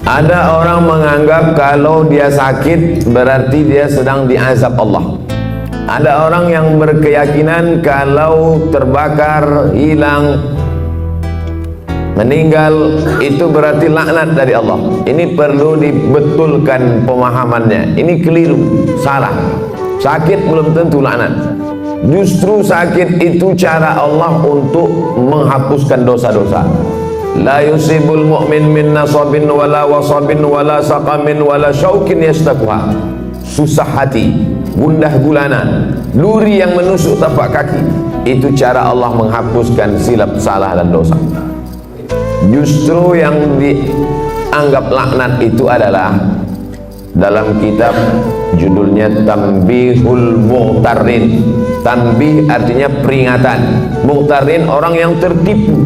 Ada orang menganggap kalau dia sakit berarti dia sedang diazab Allah. Ada orang yang berkeyakinan kalau terbakar, hilang, meninggal itu berarti laknat dari Allah. Ini perlu dibetulkan pemahamannya. Ini keliru, salah. Sakit belum tentu laknat. Justru sakit itu cara Allah untuk menghapuskan dosa-dosa. La yusibul mu'min min nasabin wala wasabin wala saqamin wala syaukin yastakuha. Susah hati, gundah gulana, duri yang menusuk tapak kaki, itu cara Allah menghapuskan silap, salah dan dosa. Justru yang dianggap laknat itu adalah dalam kitab judulnya Tanbihul Mughtarin. Tanbih artinya peringatan, Mughtarin orang yang tertipu.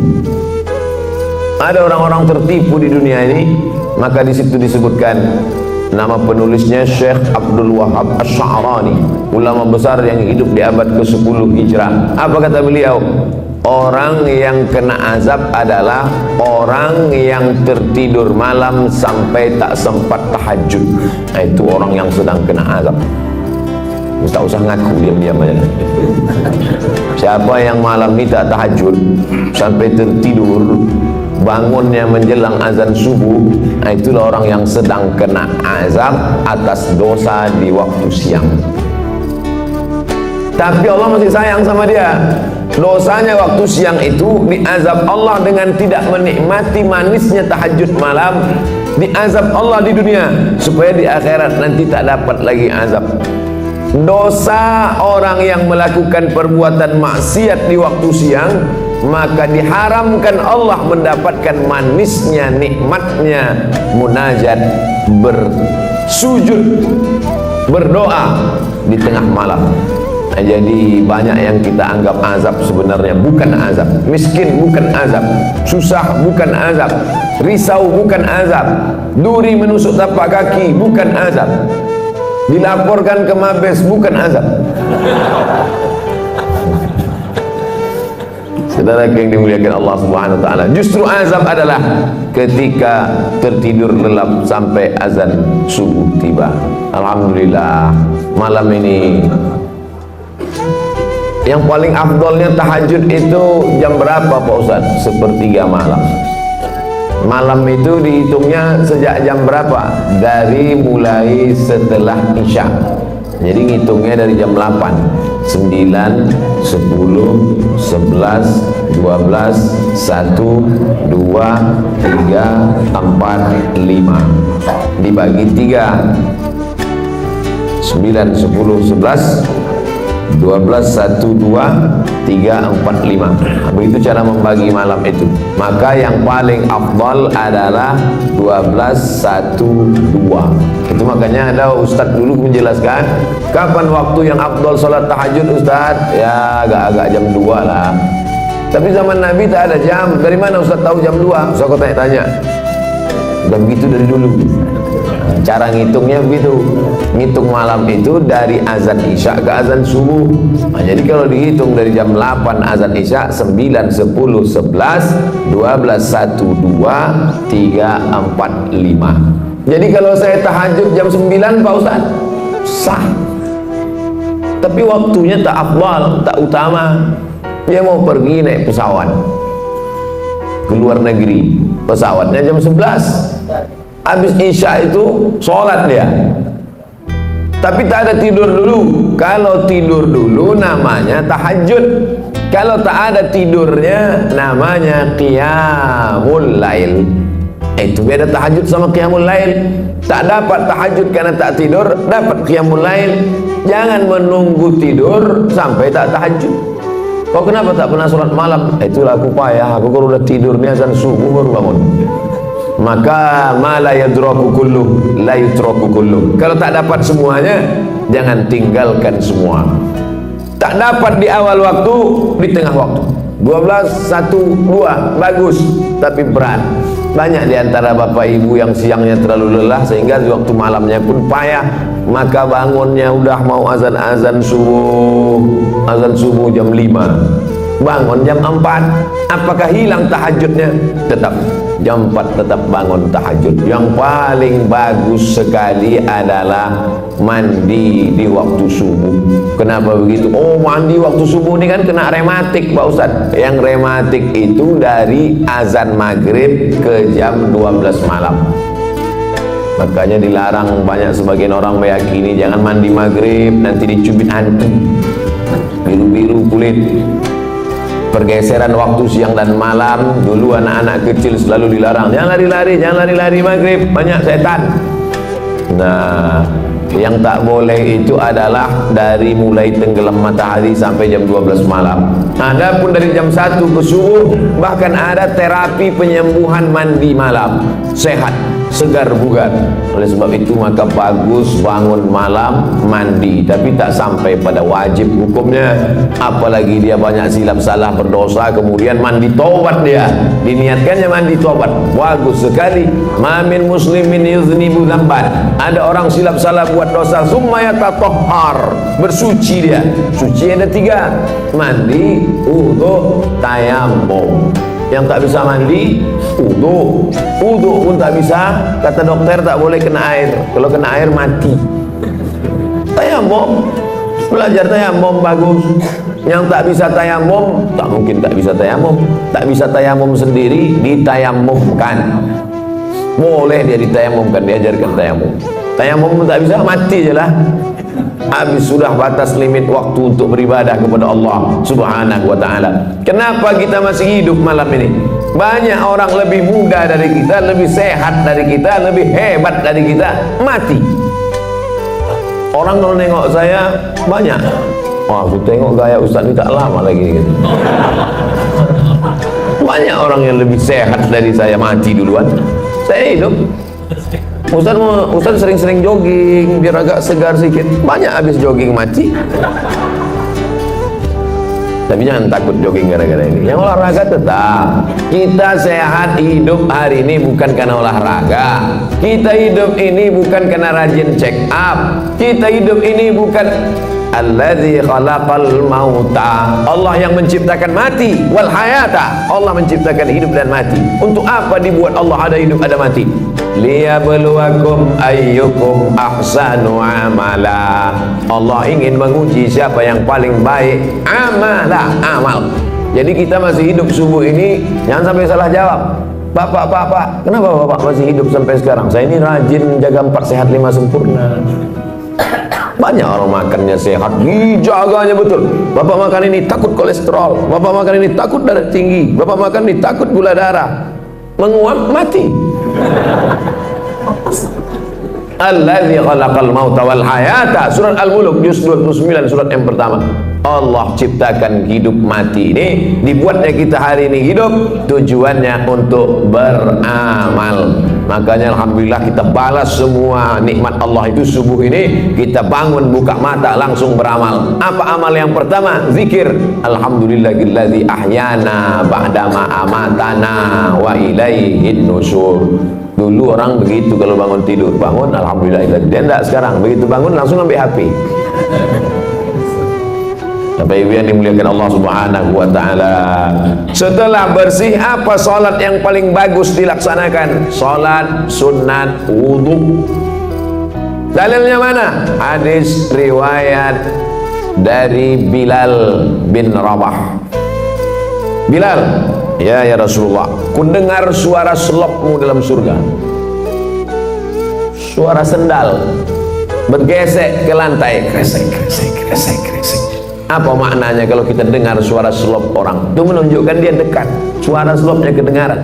Ada orang-orang tertipu di dunia ini, maka di situ disebutkan nama penulisnya Syekh Abdul Wahab Asy'arani, ulama besar yang hidup di abad ke-10 Hijrah. Apa kata beliau? Orang yang kena azab adalah orang yang tertidur malam sampai tak sempat tahajud. Nah, itu orang yang sedang kena azab. Tak usah ngaku, diam-diam aja. Siapa yang malam ini tak tahajud sampai tertidur, bangunnya menjelang azan subuh, nah itulah orang yang sedang kena azab atas dosa di waktu siang. Tapi Allah masih sayang sama dia. Dosanya waktu siang itu diazab Allah dengan tidak menikmati manisnya tahajud malam, diazab Allah di dunia supaya di akhirat nanti tak dapat lagi azab. Dosa orang yang melakukan perbuatan maksiat di waktu siang, maka diharamkan Allah mendapatkan manisnya, nikmatnya munajat, bersujud, berdoa di tengah malam. Nah, jadi banyak yang kita anggap azab sebenarnya bukan azab. Miskin bukan azab, susah bukan azab, risau bukan azab, duri menusuk tapak kaki bukan azab, dilaporkan ke Mabes bukan azab. Saudara yang dimuliakan Allah Subhanahu wa taala, justru azab adalah ketika tertidur lelap sampai azan subuh tiba. Alhamdulillah, malam ini yang paling afdolnya tahajud itu jam berapa Pak Ustaz? Sepertiga malam. Malam itu dihitungnya sejak jam berapa? Dari mulai setelah Isya. Jadi ngitungnya dari jam 8, 9, 10, 11, 12, 1, 2, 3, 4, 5 dibagi 3, 9, 10, 11, 12, 1, 2, 3, 4, 5. Begitu cara membagi malam itu. Maka yang paling afdal adalah 12, 1, 2. Itu makanya ada ustaz dulu menjelaskan kapan waktu yang afdal salat tahajud ustaz? Ya agak-agak jam 2 lah. Tapi zaman Nabi tak ada jam. Dari mana ustaz tahu jam 2? So aku tanya-tanya. Dan begitu dari dulu. Cara ngitungnya begitu. Ngitung malam itu dari azan Isya ke azan subuh. Nah, jadi kalau dihitung dari jam 8 azan Isya, 9, 10, 11, 12, 1, 2, 3, 4, 5. Jadi kalau saya tahajud jam 9 Pak Ustaz, sah. Tapi waktunya tak afdal, tak utama. Dia mau pergi naik pesawat ke luar negeri, pesawatnya jam 11. Habis Isya itu sholat dia, tapi tak ada tidur dulu. Kalau tidur dulu namanya tahajud. Kalau tak ada tidurnya namanya qiyamul lail. Itu beda tahajud sama qiyamul lail. Tak dapat tahajud karena tak tidur, dapat qiyamul lail. Jangan menunggu tidur sampai tak tahajud. Kau kenapa tak pernah sholat malam? Itulah aku payah, aku kalau udah tidur nih azan subuh baru bangun. Maka mala yadraku kullu la yutraku kullu. Kalau tak dapat semuanya, jangan tinggalkan semua. Tak dapat di awal waktu, di tengah waktu. 12, 1, 2 bagus, tapi berat. Banyak di antara bapak ibu yang siangnya terlalu lelah sehingga di waktu malamnya pun payah. Maka bangunnya udah mau azan subuh jam 5. bangun jam 4. Apakah hilang tahajudnya? Tetap jam 4 tetap bangun tahajud. Yang paling bagus sekali adalah mandi di waktu subuh. Kenapa begitu? Oh, mandi waktu subuh ini kan kena rematik Pak Ustadz. Yang rematik itu dari azan maghrib ke jam 12 malam. Makanya dilarang, banyak sebagian orang meyakini jangan mandi maghrib, nanti dicubit hantu, biru-biru kulit. Pergeseran waktu siang dan malam, dulu anak-anak kecil selalu dilarang, jangan lari-lari, jangan lari-lari maghrib, banyak setan. Nah, yang tak boleh itu adalah dari mulai tenggelam matahari sampai jam 12 malam. Adapun dari jam 1 ke subuh, bahkan ada terapi penyembuhan mandi malam, sehat, segar bugar. Oleh sebab itu maka bagus bangun malam mandi, tapi tak sampai pada wajib hukumnya. Apalagi dia banyak silap salah berdosa kemudian mandi taubat, dia diniatkannya mandi taubat, bagus sekali. Ma min muslimin yuznibu dzamban, ada orang silap salah buat dosa, summa yatatahhar, bersuci dia. Suci ada 3, mandi, wudu, tayammum. Yang tak bisa mandi, wudu. Wudu pun tak bisa, kata dokter tak boleh kena air. Kalau kena air mati. Tayamum, belajar tayamum bagus. Yang tak bisa tayamum, tak mungkin tak bisa tayamum. Tak bisa tayamum sendiri, ditayamumkan. Boleh dia ditayamumkan, diajarkan tayamum. Tayamum pun tak bisa, mati je lah. Habis sudah batas limit waktu untuk beribadah kepada Allah Subhanahu wa ta'ala. Kenapa kita masih hidup malam ini? Banyak orang lebih muda dari kita, lebih sehat dari kita, lebih hebat dari kita, mati. Orang kalau nengok saya banyak, wah, aku tengok gaya Ustaz ini tak lama lagi gitu. Banyak orang yang lebih sehat dari saya mati duluan, saya hidup. Ustaz sering-sering jogging biar agak segar sedikit, banyak habis jogging mati. Tapi jangan takut jogging gara-gara ini. Yang olahraga tetap. Kita sehat hidup hari ini bukan karena olahraga. Kita hidup ini bukan karena rajin check up. Kita hidup ini bukan alladzi khalaqal mauta, Allah yang menciptakan mati, wal hayata, Allah menciptakan hidup dan mati. Untuk apa dibuat Allah ada hidup ada mati? Liyabluwakum ayyukum ahsanu amala. Allah ingin menguji siapa yang paling baik amal. Jadi kita masih hidup subuh ini, jangan sampai salah jawab. Bapak, kenapa bapak masih hidup sampai sekarang? Saya ini rajin jaga 4 sehat 5 sempurna. Banyak orang makannya sehat, dijaganya betul. Bapak makan ini takut kolesterol, bapak makan ini takut darah tinggi, bapak makan ini takut gula darah, menguap mati. Alladzi khalaqal mauta wal hayata, surat Al-Mulk juz 29 surat yang pertama. Allah ciptakan hidup mati ini, dibuatnya kita hari ini hidup, tujuannya untuk beramal. Makanya alhamdulillah kita balas semua nikmat Allah itu subuh ini, kita bangun buka mata langsung beramal. Apa amal yang pertama? Zikir. Alhamdulillahilladzi ahyana ba'dama amatana wa ilaihin nusyur. Dulu orang begitu kalau bangun tidur, bangun alhamdulillah. Dia enggak sekarang, begitu bangun langsung ambil HP. Bapak Ibu yang dimuliakan Allah Subhanahu wa ta'ala, setelah bersih apa salat yang paling bagus dilaksanakan? Salat sunat wudu. Dalilnya mana? Hadis riwayat dari Bilal bin Rabah. Bilal, ya Rasulullah, ku dengar suara selopmu dalam surga. Suara sendal bergesek ke lantai, kresek. Apa maknanya kalau kita dengar suara selop orang? Itu menunjukkan dia dekat, suara selopnya kedengaran.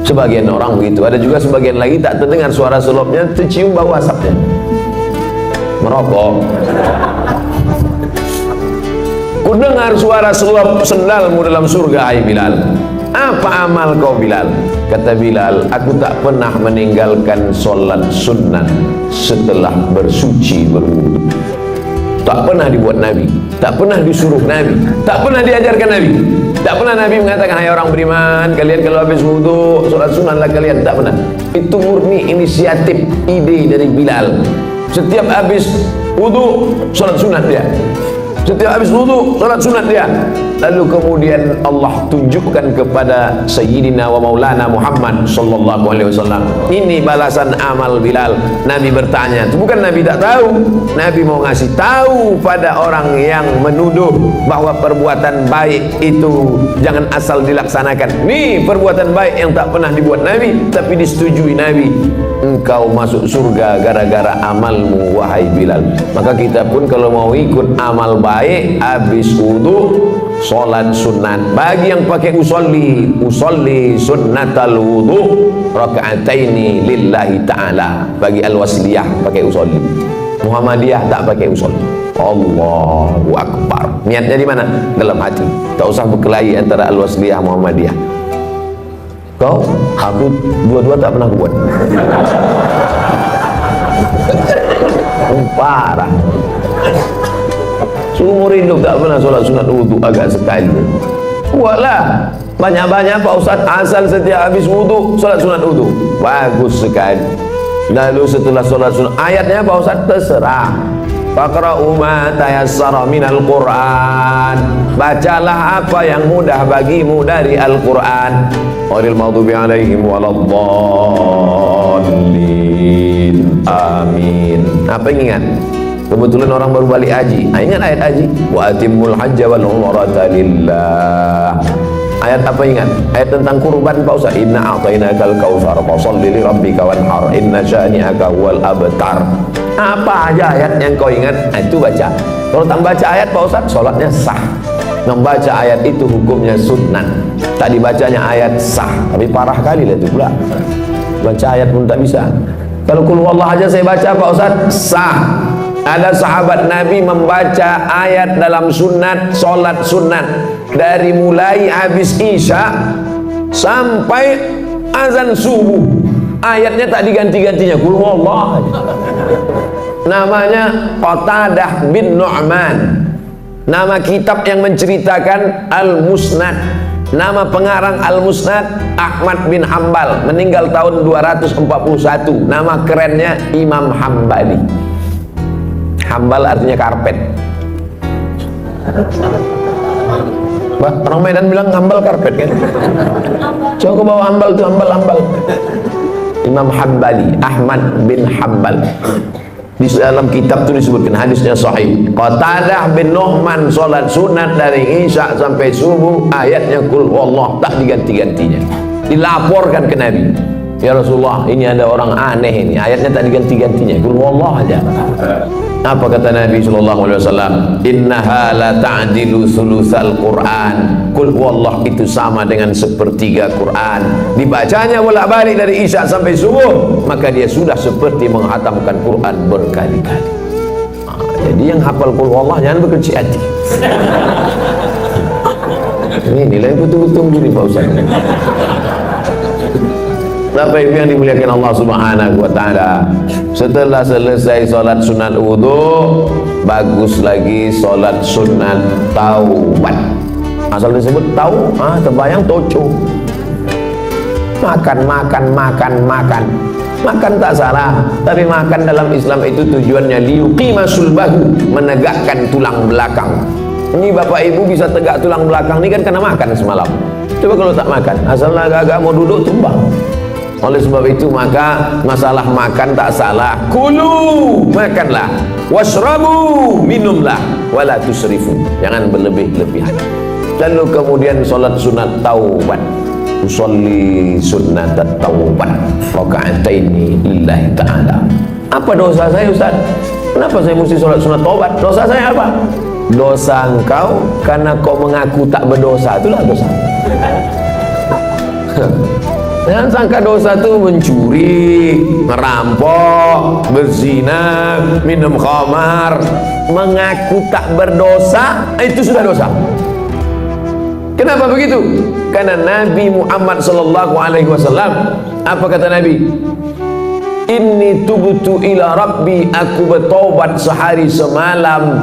Sebagian orang begitu, ada juga sebagian lagi tak terdengar suara selopnya, tercium bau asapnya. Merokok. Ku dengar suara selop sendalmu dalam surga, hai Bilal. Apa amal kau Bilal? Kata Bilal, aku tak pernah meninggalkan solat sunnah setelah bersuci berwudu. Tak pernah dibuat Nabi, tak pernah disuruh Nabi, tak pernah diajarkan Nabi, tak pernah Nabi mengatakan hai orang beriman, kalian kalau habis wudu sholat sunnahlah kalian, tak pernah. Itu murni inisiatif, ide dari Bilal. Setiap habis wudu sholat sunnah dia. Setiap habis wudu salat sunat dia. Lalu kemudian Allah tunjukkan kepada Sayyidina wa Maulana Muhammad sallallahu alaihi wasallam, ini balasan amal Bilal. Nabi bertanya, itu bukan Nabi tak tahu, Nabi mau ngasih tahu pada orang yang menuduh bahwa perbuatan baik itu jangan asal dilaksanakan. Nih perbuatan baik yang tak pernah dibuat Nabi tapi disetujui Nabi. Engkau masuk surga gara-gara amalmu wahai Bilal. Maka kita pun kalau mau ikut amal baik, habis wudu sholat sunat. Bagi yang pakai usolli sunnatal wudu raka'ataini lillahi ta'ala. Bagi al-wasliyah pakai usolli, Muhammadiyah tak pakai usolli. Allahu Akbar. Niatnya di mana? Dalam hati. Tak usah berkelahi antara al-wasliyah Muhammadiyah. Kau, aku dua-dua tak pernah buat. Parah. Seumur hidup tak pernah sholat sunat wudu agak sekali. Buatlah banyak-banyak Pak Ustaz, asal setiap habis wudu sholat sunat wudu. Bagus sekali. Lalu setelah sholat sunat, ayatnya Pak Ustaz terserah. Faqra'u ma tayassara minal Qur'an. Bacalah apa yang mudah bagimu dari Al-Quran. Ghairil maghdubi alaihim waladdallin. Amin. Apa yang ingat? Kebetulan orang baru balik haji. Ingat ayat haji? Wa atimmul hajja wal umrata lillah. Ayat apa ingat? Ayat tentang kurban Pak Ustaz. Inna a'tainakal kautsar fasholli li rabbika wanhar inna syani'aka huwal abtar. Apa aja ayat yang kau ingat? Itu baca. Kalau tak baca ayat Pak Ustaz, sholatnya sah. Membaca ayat itu hukumnya sunnah. Tak dibacanya ayat sah. Tapi parah kali lah itu pula. Baca ayat pun tak bisa. Kalau qul huwallah aja saya baca Pak Ustaz, sah. Ada sahabat Nabi membaca ayat dalam sunat, solat sunat, dari mulai habis isya sampai azan subuh. Ayatnya tak diganti-gantinya, qul huwallah. Namanya Qatadah bin Nu'man. Nama kitab yang menceritakan Al-Musnad. Nama pengarang Al-Musnad Ahmad bin Hambal, meninggal tahun 241. Nama kerennya Imam Hambali. Hambal artinya karpet. Orang Medan bilang hambal karpet kan. Coba ke bawah hambal tuh, hambal. Imam Hambali, Ahmad bin Hambal. Di dalam kitab itu disebutkan, hadisnya sahih. Qatadah bin Nu'man sholat sunat dari isya sampai subuh, ayatnya qul huwallah, tak diganti-gantinya. Dilaporkan ke Nabi, ya Rasulullah, ini ada orang aneh ini, ayatnya tak diganti-gantinya, qul huwallah aja. Apa kata Nabi sallallahu alaihi wasallam? Innaha la ta'dilu sulusal Quran. Qul huwallah itu sama dengan sepertiga Quran. Dibacanya bolak-balik dari isya sampai subuh, maka dia sudah seperti menghatamkan Quran berkali-kali. Jadi yang hafal qul huwallah jangan berkecil hati. Ini nilai betul-betul begini Pak Ustaz. Bapak Ibu yang dimuliakan Allah Subhanahu wa taala, setelah selesai sholat sunat wudu, bagus lagi sholat sunat taubat. Asal disebut tau, terbayang toco. Makan tak salah, tapi makan dalam Islam itu tujuannya liyuqima sulbahu, menegakkan tulang belakang. Ini Bapak Ibu bisa tegak tulang belakang ini kan karena makan semalam. Coba kalau tak makan, asal agak-agak mau duduk tumbang. Oleh sebab itu maka masalah makan tak salah. Kulu, makanlah. Washrabu, minumlah. Wala tusrifu, jangan berlebih-lebihan. Lalu kemudian sholat sunat taubat. Usolli sunnat taubat raka'ataini lillahi ta'ala. Apa dosa saya Ustaz? Kenapa saya mesti sholat sunat taubat? Dosa saya apa? Dosa engkau karena kau mengaku tak berdosa, itulah dosa. Jangan sangka dosa itu mencuri, merampok, berzina, minum khamar. Mengaku tak berdosa, itu sudah dosa. Kenapa begitu? Karena Nabi Muhammad sallallahu alaihi wasallam, apa kata Nabi? Inni tubtu ila rabbi, aku bertobat sehari semalam.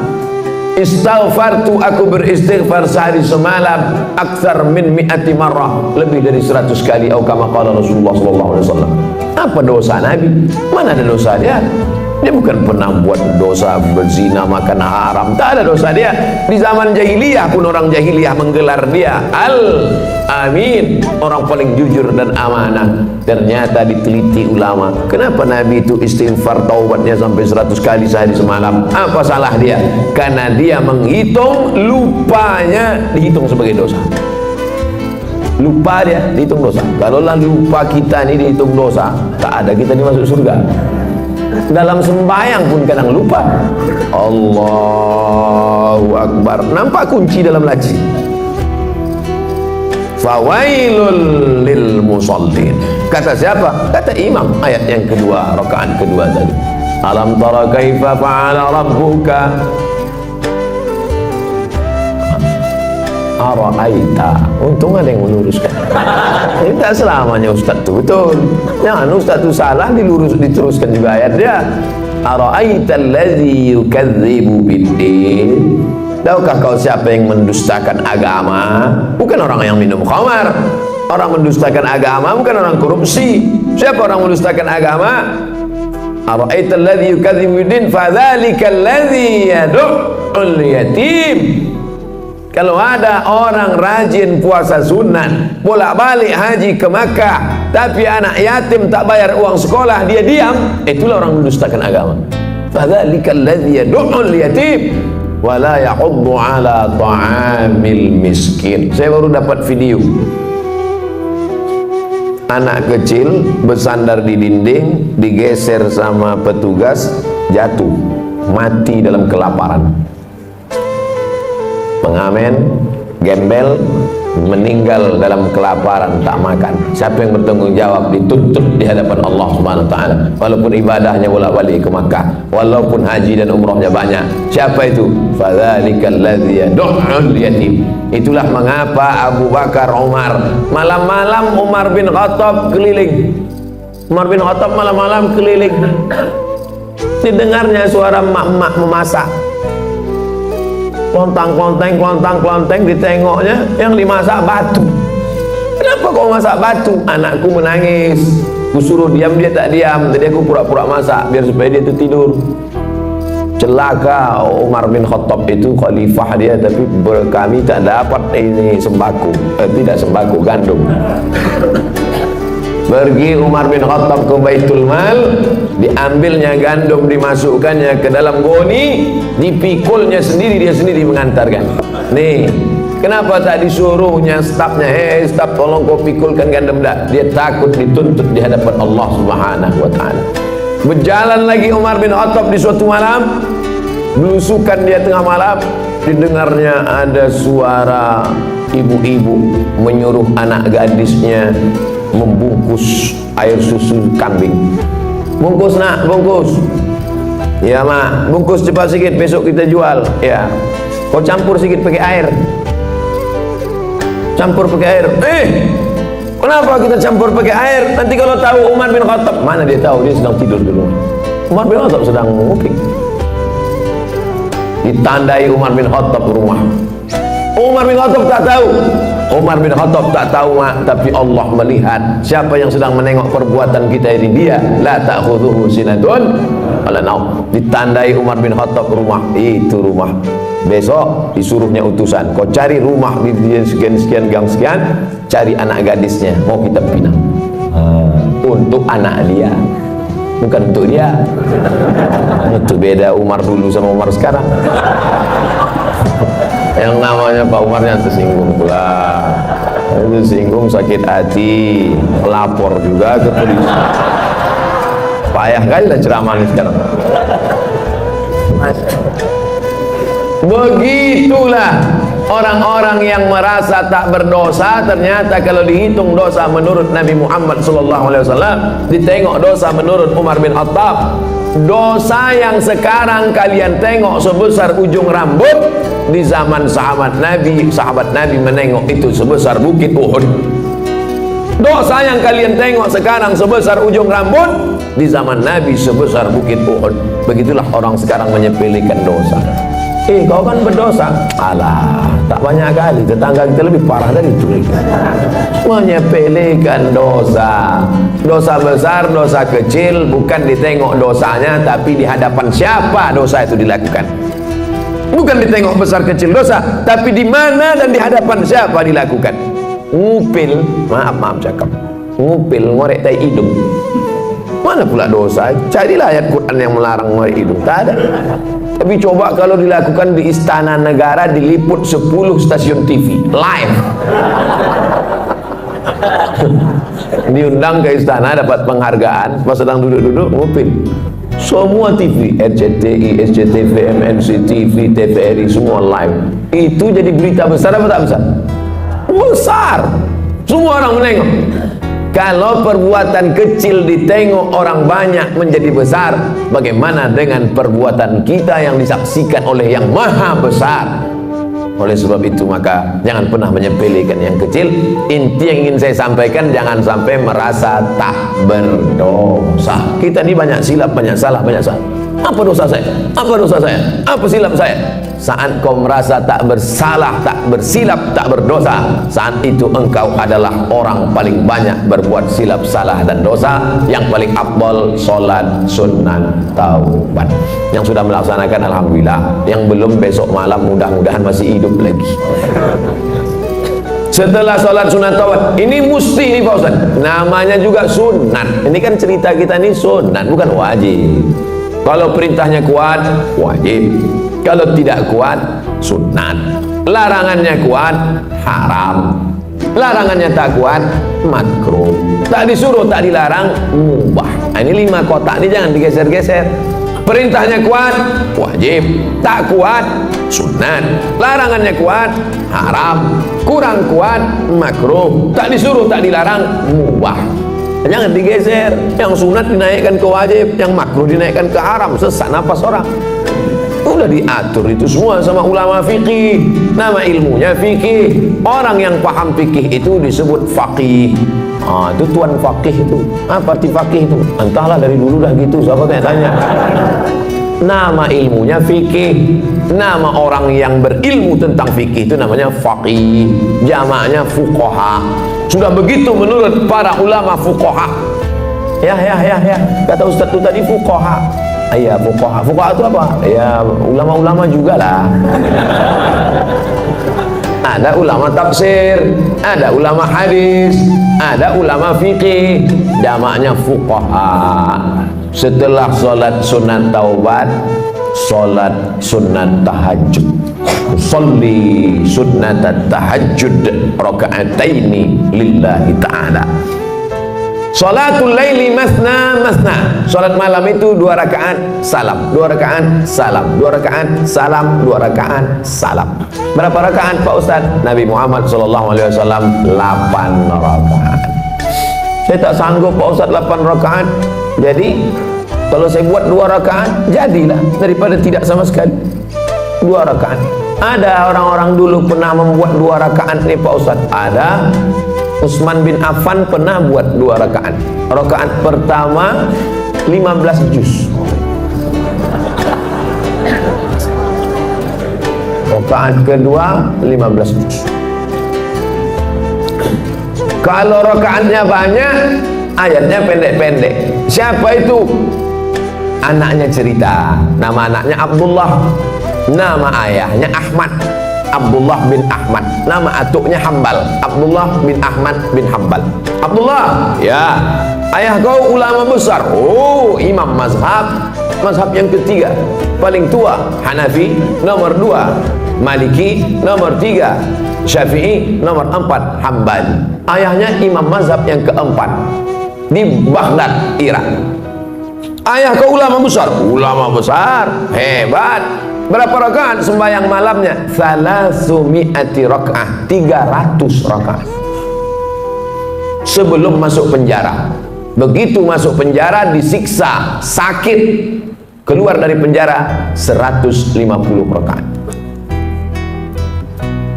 Istaghfartu, aku beristighfar sehari semalam aktsar min mi'ati marrah, lebih dari 100 kali, atau kama qala Rasulullah sallallahu alaihi wasallam. Apa dosa Nabi? Mana ada dosa dia? Dia bukan pernah buat dosa berzina, makan haram. Tak ada dosa dia. Di zaman jahiliyah pun orang jahiliyah menggelar dia Al-Amin, orang paling jujur dan amanah. Ternyata diteliti ulama, kenapa Nabi itu istighfar taubatnya sampai 100 kali sehari semalam? Apa salah dia? Karena dia menghitung lupanya dihitung sebagai dosa. Lupa dia dihitung dosa. Kalaulah lupa kita ini dihitung dosa, tak ada kita dimasuk surga. Dalam sembahyang pun kadang lupa. Allahu Akbar, nampak kunci dalam laci. Fawailul lil musallin. Kata siapa? Kata imam. Ayat yang kedua, rakaat kedua tadi. Alam tara kaifa fa'ala rabbuka Ara'aita. Untung ada yang meluruskan. Tidak selamanya Ustaz itu betul. Jangan Ustaz itu salah diteruskan juga ayat dia. Ara'aita allazi yukadzibu biddin. Tahukah kau siapa yang mendustakan agama? Bukan orang yang minum khamar. Orang mendustakan agama bukan orang korupsi. Siapa orang mendustakan agama? Ara'aita allazi yukadzibu biddin fadzalika allazi yad'ul yatim. Kalau ada orang rajin puasa sunat, bolak-balik haji ke Makkah, tapi anak yatim tak bayar uang sekolah, dia diam, itulah orang mendustakan agama. Fadzalika alladzi yad'ul yatim wa la yahuddu ala ta'amil miskin. Saya baru dapat video anak kecil bersandar di dinding, digeser sama petugas, jatuh, mati dalam kelaparan. Pengamen, gembel, meninggal dalam kelaparan, tak makan. Siapa yang bertanggung jawab? Dituntut di hadapan Allah Subhanahu wa taala. Walaupun ibadahnya bolak-balik ke Makkah, walaupun haji dan umrahnya banyak. Siapa itu? Fadzalikal ladzi yad'ul yatim. Itulah mengapa Abu Bakar, Umar, malam-malam Umar bin Khattab keliling. Umar bin Khattab malam-malam keliling. Didengarnya suara mak-mak memasak. Klontang-klonteng, ditengoknya yang dimasak batu. Kenapa kau masak batu? Anakku menangis, ku suruh diam, dia tak diam. Jadi aku pura-pura masak biar supaya dia tidur. Celaka Umar bin Khattab itu khalifah dia, tapi kami tak dapat ini sembako, tidak sembako, gandum. Pergi Umar bin Khattab ke Baitul Mal, diambilnya gandum, dimasukkannya ke dalam goni, dipikulnya sendiri, dia sendiri mengantarkan. Nih, kenapa tak disuruhnya stafnya, staf tolong kau pikulkan gandum dah. Dia takut dituntut di hadapan Allah Subhanahu wa taala. Berjalan lagi Umar bin Khattab di suatu malam, belusukan dia tengah malam, didengarnya ada suara ibu-ibu menyuruh anak gadisnya membungkus air susu kambing. Bungkus nak, bungkus. Ya mak, bungkus cepat sikit, besok kita jual. Ya, kau campur sikit pakai air. Campur pakai air. Kenapa kita campur pakai air? Nanti kalau tahu Umar bin Khattab, mana dia tahu, dia sedang tidur dulu. Umar bin Khattab sedang menguping. Ditandai Umar bin Khattab rumah. Umar bin Khattab tak tahu. Umar bin Khattab tak tahu mak, tapi Allah melihat. Siapa yang sedang menengok perbuatan kita ini? Dia. La ta'khudhuhu sinatun wala naum. Ditandai Umar bin Khattab rumah. Itu rumah. Besok disuruhnya utusan, kau cari rumah di sekian-sekian gang sekian, cari anak gadisnya, mau kita pinang. Untuk anak dia, bukan untuk dia. Itu beda Umar dulu sama Umar sekarang. Yang namanya Pak Umarnya tersinggung pula. Itu singgung, sakit hati, lapor juga ke polisi. Payah kali lah ceramah ini sekarang. Begitulah orang-orang yang merasa tak berdosa, ternyata kalau dihitung dosa menurut Nabi Muhammad SAW, ditengok dosa menurut Umar bin Khattab, dosa yang sekarang kalian tengok sebesar ujung rambut, di zaman sahabat Nabi menengok itu sebesar bukit Uhud. Dosa yang kalian tengok sekarang sebesar ujung rambut, di zaman Nabi sebesar bukit Uhud. Begitulah orang sekarang menyepelekan dosa. Kau kan berdosa. Alah, tak banyak kali, tetangga kita lebih parah dari itu. Menyepelekan dosa. Dosa besar, dosa kecil, bukan ditengok dosanya, tapi di hadapan siapa dosa itu dilakukan. Bukan ditengok besar kecil dosa, tapi di mana dan di hadapan siapa dilakukan. Ngupil, maaf cakap, ngupil ngorek tai hidung, mana pula dosa? Carilah ayat Quran yang melarang ngorek hidung. Tak ada. Tapi coba kalau dilakukan di istana negara, diliput 10 stasiun TV live. Diundang ke istana, dapat penghargaan, pas sedang duduk-duduk ngupil. Semua TV, RCTI, SCTV, MNC TV, TVRI, semua live. Itu jadi berita besar apa tak besar? Besar. Semua orang menengok. Kalau perbuatan kecil ditengok orang banyak menjadi besar, bagaimana dengan perbuatan kita yang disaksikan oleh yang maha besar? Oleh sebab itu maka jangan pernah menyepelekan yang kecil. Inti yang ingin saya sampaikan, jangan sampai merasa tak berdosa. Kita ini banyak silap, banyak salah, banyak salah. Apa dosa saya? Apa dosa saya? Apa silap saya? Saat kau merasa tak bersalah, tak bersilap, tak berdosa, saat itu engkau adalah orang paling banyak berbuat silap, salah dan dosa. Yang paling afdal solat sunat taubat. Yang sudah melaksanakan alhamdulillah, yang belum besok malam mudah-mudahan masih hidup lagi. Setelah sholat sunat taubat, ini mesti nih Pak Ustaz, namanya juga sunat. Ini kan cerita kita ini sunat, bukan wajib. Kalau perintahnya kuat, wajib. Kalau tidak kuat, sunat. Larangannya kuat, haram. Larangannya tak kuat, makruh. Tak disuruh, tak dilarang, mubah. Nah, ini 5 kotak ini jangan digeser-geser. Perintahnya kuat, wajib. Tak kuat, sunat. Larangannya kuat, haram. Kurang kuat, makruh. Tak disuruh, tak dilarang, mubah. Jangan digeser. Yang sunat dinaikkan ke wajib, yang makruh dinaikkan ke haram. Sesak napas orang. Udah diatur itu semua sama ulama fikih. Nama ilmunya fikih. Orang yang paham fikih itu disebut faqih. Itu tuan faqih itu. Apa arti faqih itu? Entahlah, dari dulu dah gitu, siapa tanya. Nama ilmunya fikih. Nama orang yang berilmu tentang fikih itu namanya faqih. Jamaknya fuqaha. Sudah begitu menurut para ulama fuqaha. Ya. Kata Ustaz itu tadi fuqaha. Iya, fuqaha. Fuqaha itu apa? Ya, ulama-ulama juga lah. Ada ulama tafsir, ada ulama hadis, ada ulama fikih. Jamaknya fuqaha. Setelah sholat sunat taubat, sholat sunat tahajud. Usolli sunnat tahajud raka'ataini lillahi ta'ala. Sholatul laili masna masna. Sholat malam itu 2 rakaat salam, 2 rakaat salam, 2 rakaat salam, 2 rakaat salam. Berapa rakaat Pak Ustaz? Nabi Muhammad SAW 8 rakaat. Saya tak sanggup Pak Ustaz 8 rakaat. Jadi kalau saya buat 2 rakaat, jadilah daripada tidak sama sekali. 2 rakaat. Ada orang-orang dulu pernah membuat 2 rakaat nih Pak Ustaz. Ada. Utsman bin Affan pernah buat 2 rakaat. Rakaat pertama 15 juz. Rakaat kedua 15 juz. Kalau rakaatnya banyak, ayatnya pendek-pendek. Siapa itu? Anaknya cerita. Nama anaknya Abdullah. Nama ayahnya Ahmad. Abdullah bin Ahmad. Nama atuknya Hambal. Abdullah bin Ahmad bin Hambal. Abdullah, ya, ayah kau ulama besar. Oh, imam mazhab. Mazhab yang ketiga, paling tua Hanafi, nomor 2 Maliki, nomor 3 Syafi'i, nomor 4 Hambali. Ayahnya imam mazhab yang keempat di Baghdad, Irak. Ayah kau ulama besar, hebat. Berapa rakaat sembahyang malamnya? 300 rakaat, 300 rakaat. Sebelum masuk penjara. Begitu masuk penjara disiksa, sakit. Keluar dari penjara 150 rakaat.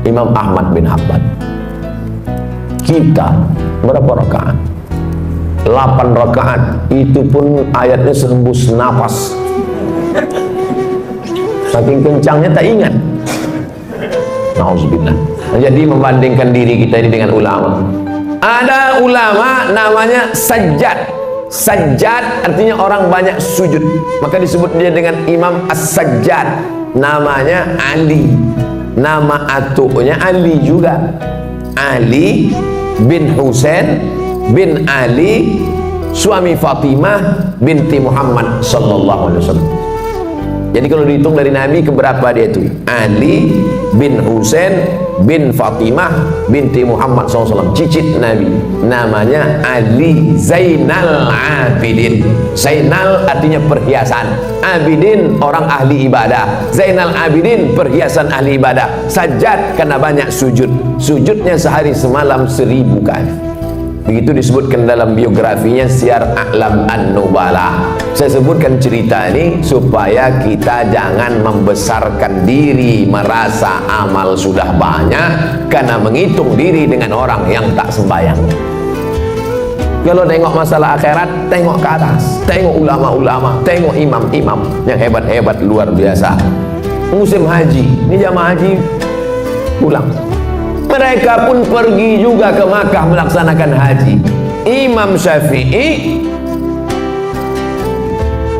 Imam Ahmad bin Hanbal. Kita berapa rakaat? 8 rakaat. Itu pun ayatnya sehembus napas. saking kencangnya tak ingat. Nauzubillah. Jadi membandingkan diri kita ini dengan ulama. Ada ulama namanya Sajjad. Sajjad artinya orang banyak sujud, maka disebut dia dengan Imam As-Sajjad. Namanya Ali, nama atuknya Ali juga, Ali bin Husain bin Ali, suami Fatimah binti Muhammad sallallahu alaihi wasallam. Jadi kalau dihitung dari Nabi keberapa dia itu? Ali bin Husain bin Fatimah binti Muhammad SAW, cicit Nabi. Namanya Ali Zainal Abidin. Zainal artinya perhiasan, Abidin orang ahli ibadah. Zainal Abidin perhiasan ahli ibadah. Sajjad karena banyak sujud, sujudnya sehari semalam 1000 kali. Begitu disebutkan dalam biografinya Syiar A'lam An-Nubala. Saya sebutkan cerita ini supaya kita jangan membesarkan diri, merasa amal sudah banyak karena menghitung diri dengan orang yang tak sembahyang. Kalau tengok masalah akhirat, tengok ke atas, tengok ulama-ulama, tengok imam-imam yang hebat-hebat luar biasa. Musim haji, ini jamaah haji pulang, mereka pun pergi juga ke Makkah melaksanakan haji. Imam Syafi'i,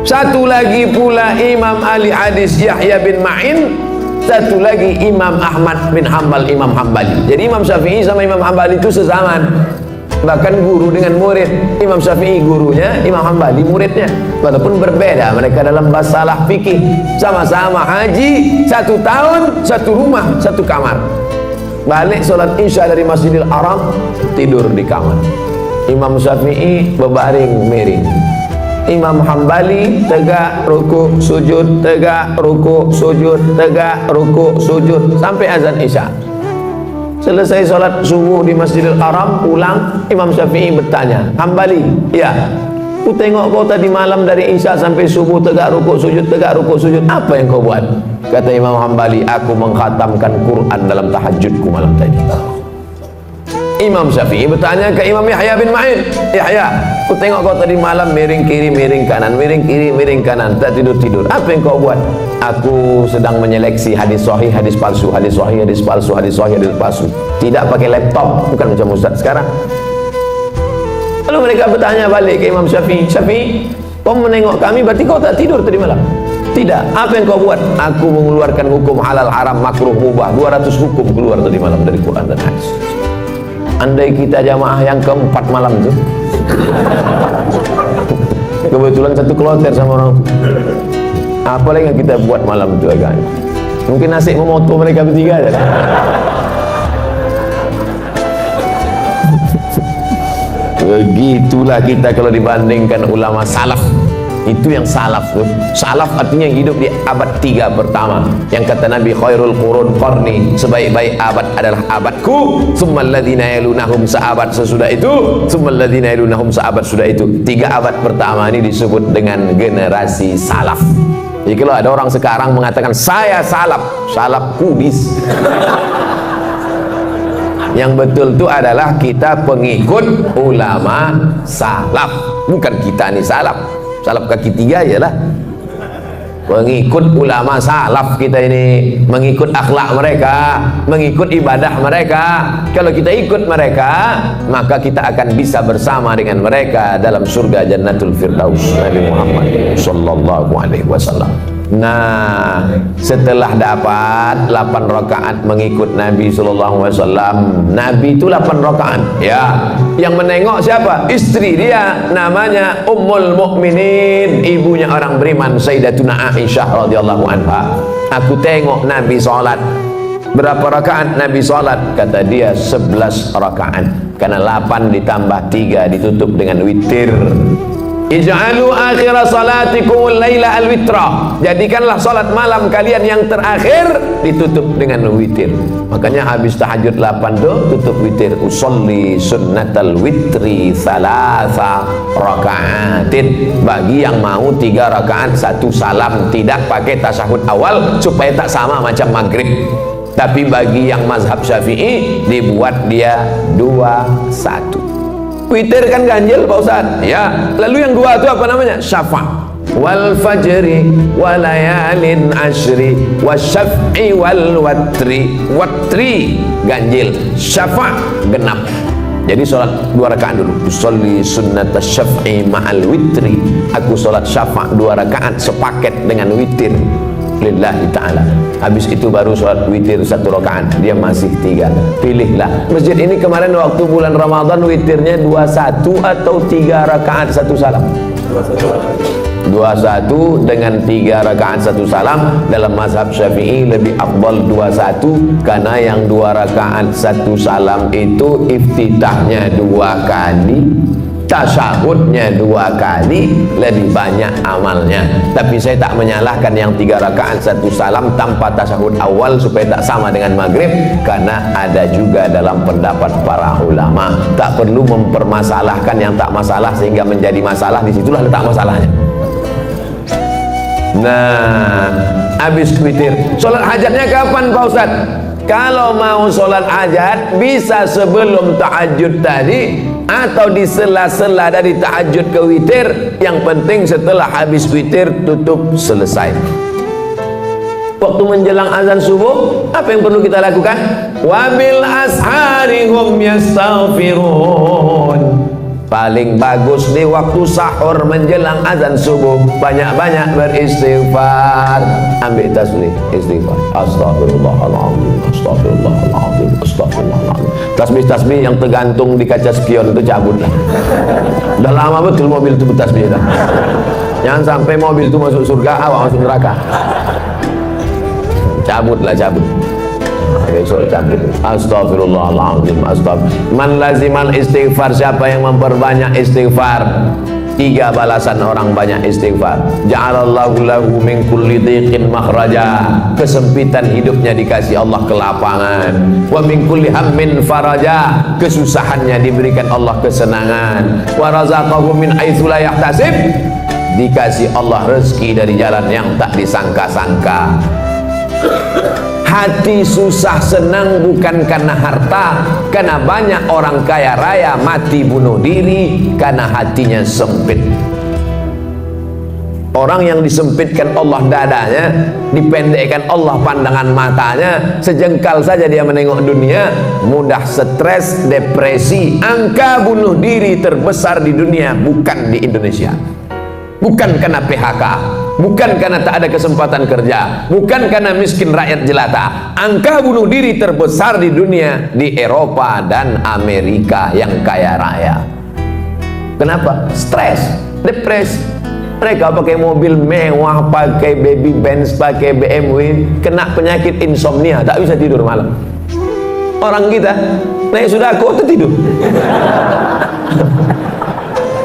satu lagi pula Imam Ali Hadis Yahya bin Ma'in, satu lagi Imam Ahmad bin Hanbal, Imam Hambali. Jadi Imam Syafi'i sama Imam Hambali itu sezaman, bahkan guru dengan murid. Imam Syafi'i gurunya, Imam Hambali muridnya, walaupun berbeda mereka dalam masalah fikih. Sama-sama haji, 1 tahun, 1 rumah, 1 kamar. Balik sholat isya dari Masjidil Haram, tidur di kamar. Imam Syafi'i berbaring miring, Imam Hambali tegak ruku sujud, tegak ruku sujud, tegak ruku sujud sampai azan isya. Selesai sholat subuh di Masjidil Haram, pulang, Imam Syafi'i bertanya, Hambali, ya, aku tengok kau tadi malam dari isya sampai subuh tegak ruku sujud, tegak ruku sujud, apa yang kau buat? Kata Imam Hambali, aku mengkhatamkan Quran dalam tahajudku malam tadi. Imam Syafi'i bertanya ke Imam Yahya bin Ma'in, Yahya, aku tengok kau tadi malam miring kiri, miring kanan, miring kiri, miring kanan, tak tidur-tidur, apa yang kau buat? Aku sedang menyeleksi hadis sahih, hadis palsu, hadis sahih, hadis palsu, hadis sahih, hadis palsu. Tidak pakai laptop, bukan macam Ustaz sekarang. Lalu mereka bertanya balik ke Imam Syafi'i, Syafi'i, kau menengok kami berarti kau tak tidur tadi malam? Tidak. Apa yang kau buat? Aku mengeluarkan hukum halal, haram, makruh, mubah, 200 hukum keluar tadi malam dari Quran dan hadis. Andai kita jamaah yang keempat malam itu, kebetulan satu kloter sama orang itu, apa lagi yang kita buat malam itu agaknya? Mungkin nasib memoto mereka bertiga aja. Begitulah kita kalau dibandingkan ulama salaf. Itu yang salaf tuh. Salaf artinya yang hidup di abad 3 pertama. Yang kata Nabi, khairul qurun qarni, sebaik-baik abad adalah abadku, tsummal ladzina yalunahum, seabad sesudah itu, tsummal ladzina yalunahum, seabad sudah itu. 3 abad pertama ini disebut dengan generasi salaf. Jadi kalau ada orang sekarang mengatakan saya salaf, salaf kudis. Yang betul itu adalah kita pengikut ulama salaf, bukan kita nih salaf. Salaf kaki 3 ialah pengikut ulama salaf kita ini, mengikut akhlak mereka, mengikut ibadah mereka. Kalau kita ikut mereka, maka kita akan bisa bersama dengan mereka dalam surga Jannatul Firdaus. Nabi Muhammad sallallahu alaihi wasallam. Nah, setelah dapat 8 rakaat mengikut Nabi sallallahu alaihi wasallam, Nabi itu 8 rakaat. Ya, yang menengok siapa? Istri dia, namanya Ummul Mukminin, ibunya orang beriman, Sayyidatuna Aisyah radhiyallahu anha. Aku tengok Nabi salat. Berapa rakaat Nabi salat? Kata dia 11 rakaat. Karena 8 ditambah 3 ditutup dengan witir. Ij'alu akhira salatikumul laila al-witra. Jadikanlah salat malam kalian yang terakhir ditutup dengan witir. Makanya habis tahajud 8 tu tutup witir. Usolli sunnatal witri thalatha raka'atin. Bagi yang mau 3 rakaat 1 salam, tidak pakai tasyahud awal supaya tak sama macam maghrib. Tapi bagi yang mazhab Syafi'i dibuat dia 2-1. Witir kan ganjil Pak Ustaz. Ya. Lalu yang 2 itu apa namanya? Syafa'. wal fajri walayalin ashri wasyaf'i wal watri. Watri ganjil, syafa' genap. Jadi sholat 2 rakaat dulu. Usolli sunnat syaf'i ma'al witri. Aku sholat syafa' 2 rakaat sepaket dengan witir lillahi ta'ala. Habis itu baru sholat witir 1 rakaat. Dia masih 3. Pilihlah. Masjid ini kemarin waktu bulan Ramadan witirnya 21 atau 3 rakaat 1 salam. 21 dengan 3 rakaat 1 salam. Dalam mazhab Syafi'i lebih afdal 21, karena yang 2 rakaat 1 salam itu iftitahnya 2 kali, tasyahudnya 2 kali, lebih banyak amalnya. Tapi saya tak menyalahkan yang 3 rakaat 1 salam tanpa tasyahud awal supaya tak sama dengan maghrib, karena ada juga dalam pendapat para ulama. Tak perlu mempermasalahkan yang tak masalah sehingga menjadi masalah. Disitulah letak masalahnya. Nah, habis witir, sholat hajatnya kapan Pak Ustaz? Kalau mau sholat hajat bisa sebelum tahajud tadi atau di sela-sela dari tahajud ke witir. Yang penting setelah habis witir tutup, selesai. Waktu menjelang azan subuh, apa yang perlu kita lakukan? Wabil ashari hum yastaghfirun. Paling bagus di waktu sahur menjelang azan subuh, banyak-banyak beristighfar. Ambil tasbih, istighfar. Astagfirullahaladzim, astagfirullahaladzim, astagfirullahaladzim. Tasbih-tasbih yang tergantung di kaca spion itu cabutlah. Udah lama betul mobil itu bertasbih dah. Jangan sampai mobil itu masuk surga, awak masuk neraka. Cabutlah, cabut. Besok cabut. Astagfirullahaladzim, astagfirullah. Man lazimal istighfar, siapa yang memperbanyak istighfar, 3 balasan orang banyak istighfar. Ja'alallahu lahu min kulli dhiqin makhraja. Kesempitan hidupnya dikasih Allah kelapangan. Wa min kulli hammin faraja. Kesusahannya diberikan Allah kesenangan. Wa razaqahu min haitsu la yahtasib. Dikasih Allah rezeki dari jalan yang tak disangka-sangka. Hati susah senang bukan karena harta, karena banyak orang kaya raya mati bunuh diri karena hatinya sempit. Orang yang disempitkan Allah dadanya, dipendekkan Allah pandangan matanya, sejengkal saja dia menengok dunia, mudah stres, depresi. Angka bunuh diri terbesar di dunia bukan di Indonesia. Bukan karena PHK, bukan karena tak ada kesempatan kerja, bukan karena miskin rakyat jelata. Angka bunuh diri terbesar di dunia di Eropa dan Amerika yang kaya raya. Kenapa? Stres, depresi. Mereka pakai mobil mewah, pakai baby Benz, pakai BMW, kena penyakit insomnia, tak bisa tidur malam. Orang kita naik sudako tidur.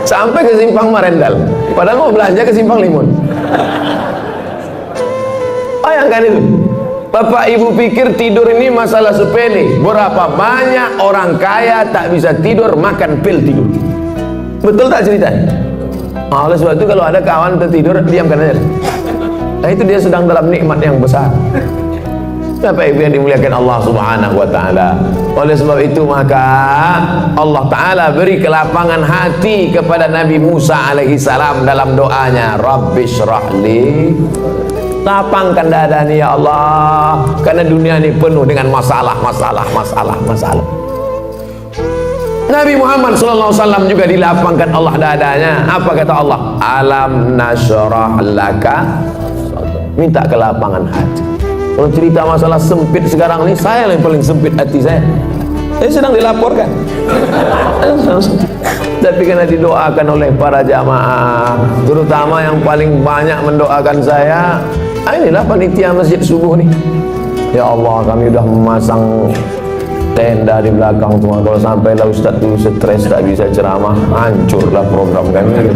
Sampai ke Simpang Marendal, padahal mau belanja ke Simpang Limun. Bayangkan itu. Bapak ibu pikir tidur ini masalah sepele. Berapa banyak orang kaya tak bisa tidur, makan pil tidur. Betul tak cerita? Oleh sebab itu kalau ada kawan tertidur, diamkan aja. Nah itu dia sedang dalam nikmat yang besar. Bapak ibu yang dimuliakan Allah subhanahu wa ta'ala. Oleh sebab itu maka Allah ta'ala beri kelapangan hati kepada Nabi Musa alaihi salam dalam doanya, Rabbi syrahli, lapangkan dada ni ya Allah, karena dunia ini penuh dengan masalah. Nabi Muhammad SAW juga dilapangkan Allah dadanya. Apa kata Allah? Alam nasyrah laka, minta kelapangan hati. Kalau cerita masalah sempit sekarang ini, saya yang paling sempit hati saya. Ini sedang dilaporkan. Tapi karena didoakan oleh para jamaah, terutama yang paling banyak mendoakan saya, inilah panitia masjid subuh nih. Ya Allah, kami sudah memasang tenda di belakang semua. Kalau sampailah Ustaz dulu stres tak bisa ceramah, hancurlah program kami.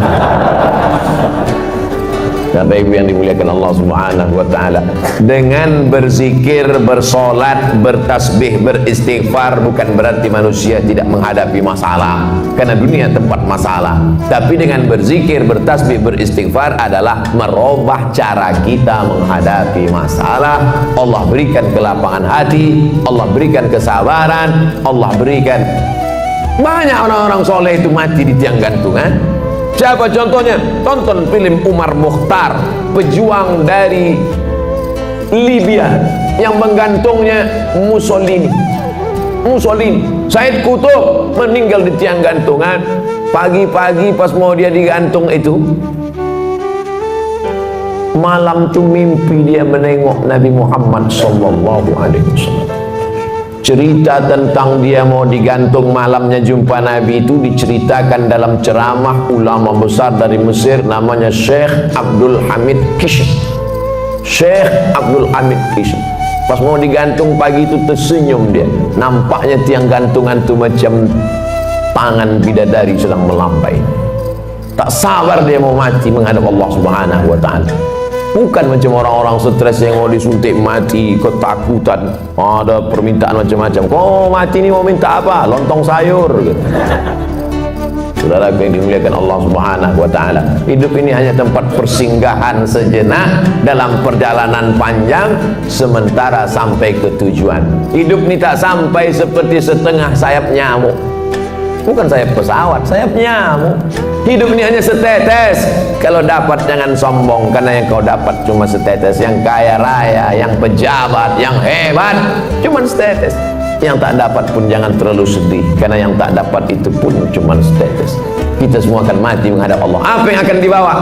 Bapak ibu yang dimuliakan Allah subhanahu wa ta'ala, dengan berzikir, bersolat, bertasbih, beristighfar bukan berarti manusia tidak menghadapi masalah, karena dunia tempat masalah. Tapi dengan berzikir, bertasbih, beristighfar adalah merubah cara kita menghadapi masalah. Allah berikan kelapangan hati, Allah berikan kesabaran, Allah berikan. Banyak orang-orang soleh itu mati di tiang gantung, Siapa contohnya? Tonton film Umar Mukhtar, pejuang dari Libya yang menggantungnya Mussolini. Said Qutb meninggal di tiang gantungan. Pagi-pagi pas mau dia digantung itu, malam itu mimpi dia menengok Nabi Muhammad sallallahu alaihi wasallam. Cerita tentang dia mau digantung malamnya jumpa Nabi itu diceritakan dalam ceramah ulama besar dari Mesir, namanya Syekh Abdul Hamid Kishk. Syekh Abdul Hamid Kishk pas mau digantung pagi itu tersenyum dia. Nampaknya tiang gantungan itu macam tangan bidadari sedang melambai. Tak sabar dia mau mati menghadap Allah Subhanahu wa ta'ala. Bukan macam orang-orang stres yang mau disuntik mati, ketakutan, ada permintaan macam-macam. Kau mati ni mau minta apa? Lontong sayur gitu. Saudara yang dimuliakan Allah Subhanahu wa ta'ala, hidup ini hanya tempat persinggahan sejenak dalam perjalanan panjang sementara sampai ke tujuan. Hidup ini tak sampai seperti setengah sayap nyamuk. Bukan sayap pesawat, sayap nyamuk. Hidup ini hanya setetes. Kalau dapat jangan sombong, karena yang kau dapat cuma setetes. Yang kaya raya, yang pejabat, yang hebat, cuma setetes. Yang tak dapat pun jangan terlalu sedih, karena yang tak dapat itu pun cuma setetes. Kita semua akan mati menghadap Allah. Apa yang akan dibawa?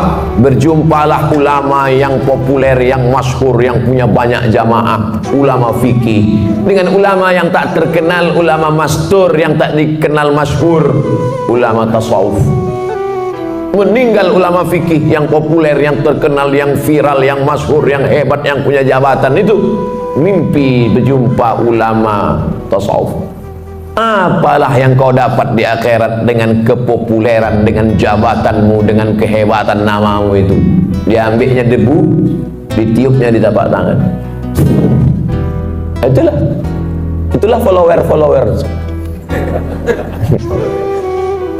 Berjumpalah ulama yang populer, yang masyhur, yang punya banyak jamaah, ulama fikih, dengan ulama yang tak terkenal, ulama mastur yang tak dikenal masyhur, ulama tasawuf. Meninggal ulama fikih yang populer, yang terkenal, yang viral, yang masyhur, yang hebat, yang punya jabatan itu, mimpi berjumpa ulama tasawuf. Apalah yang kau dapat di akhirat dengan kepopuleran, dengan jabatanmu, dengan kehebatan namamu itu? Diambilnya debu, ditiupnya di tapak tangan. Itulah follower.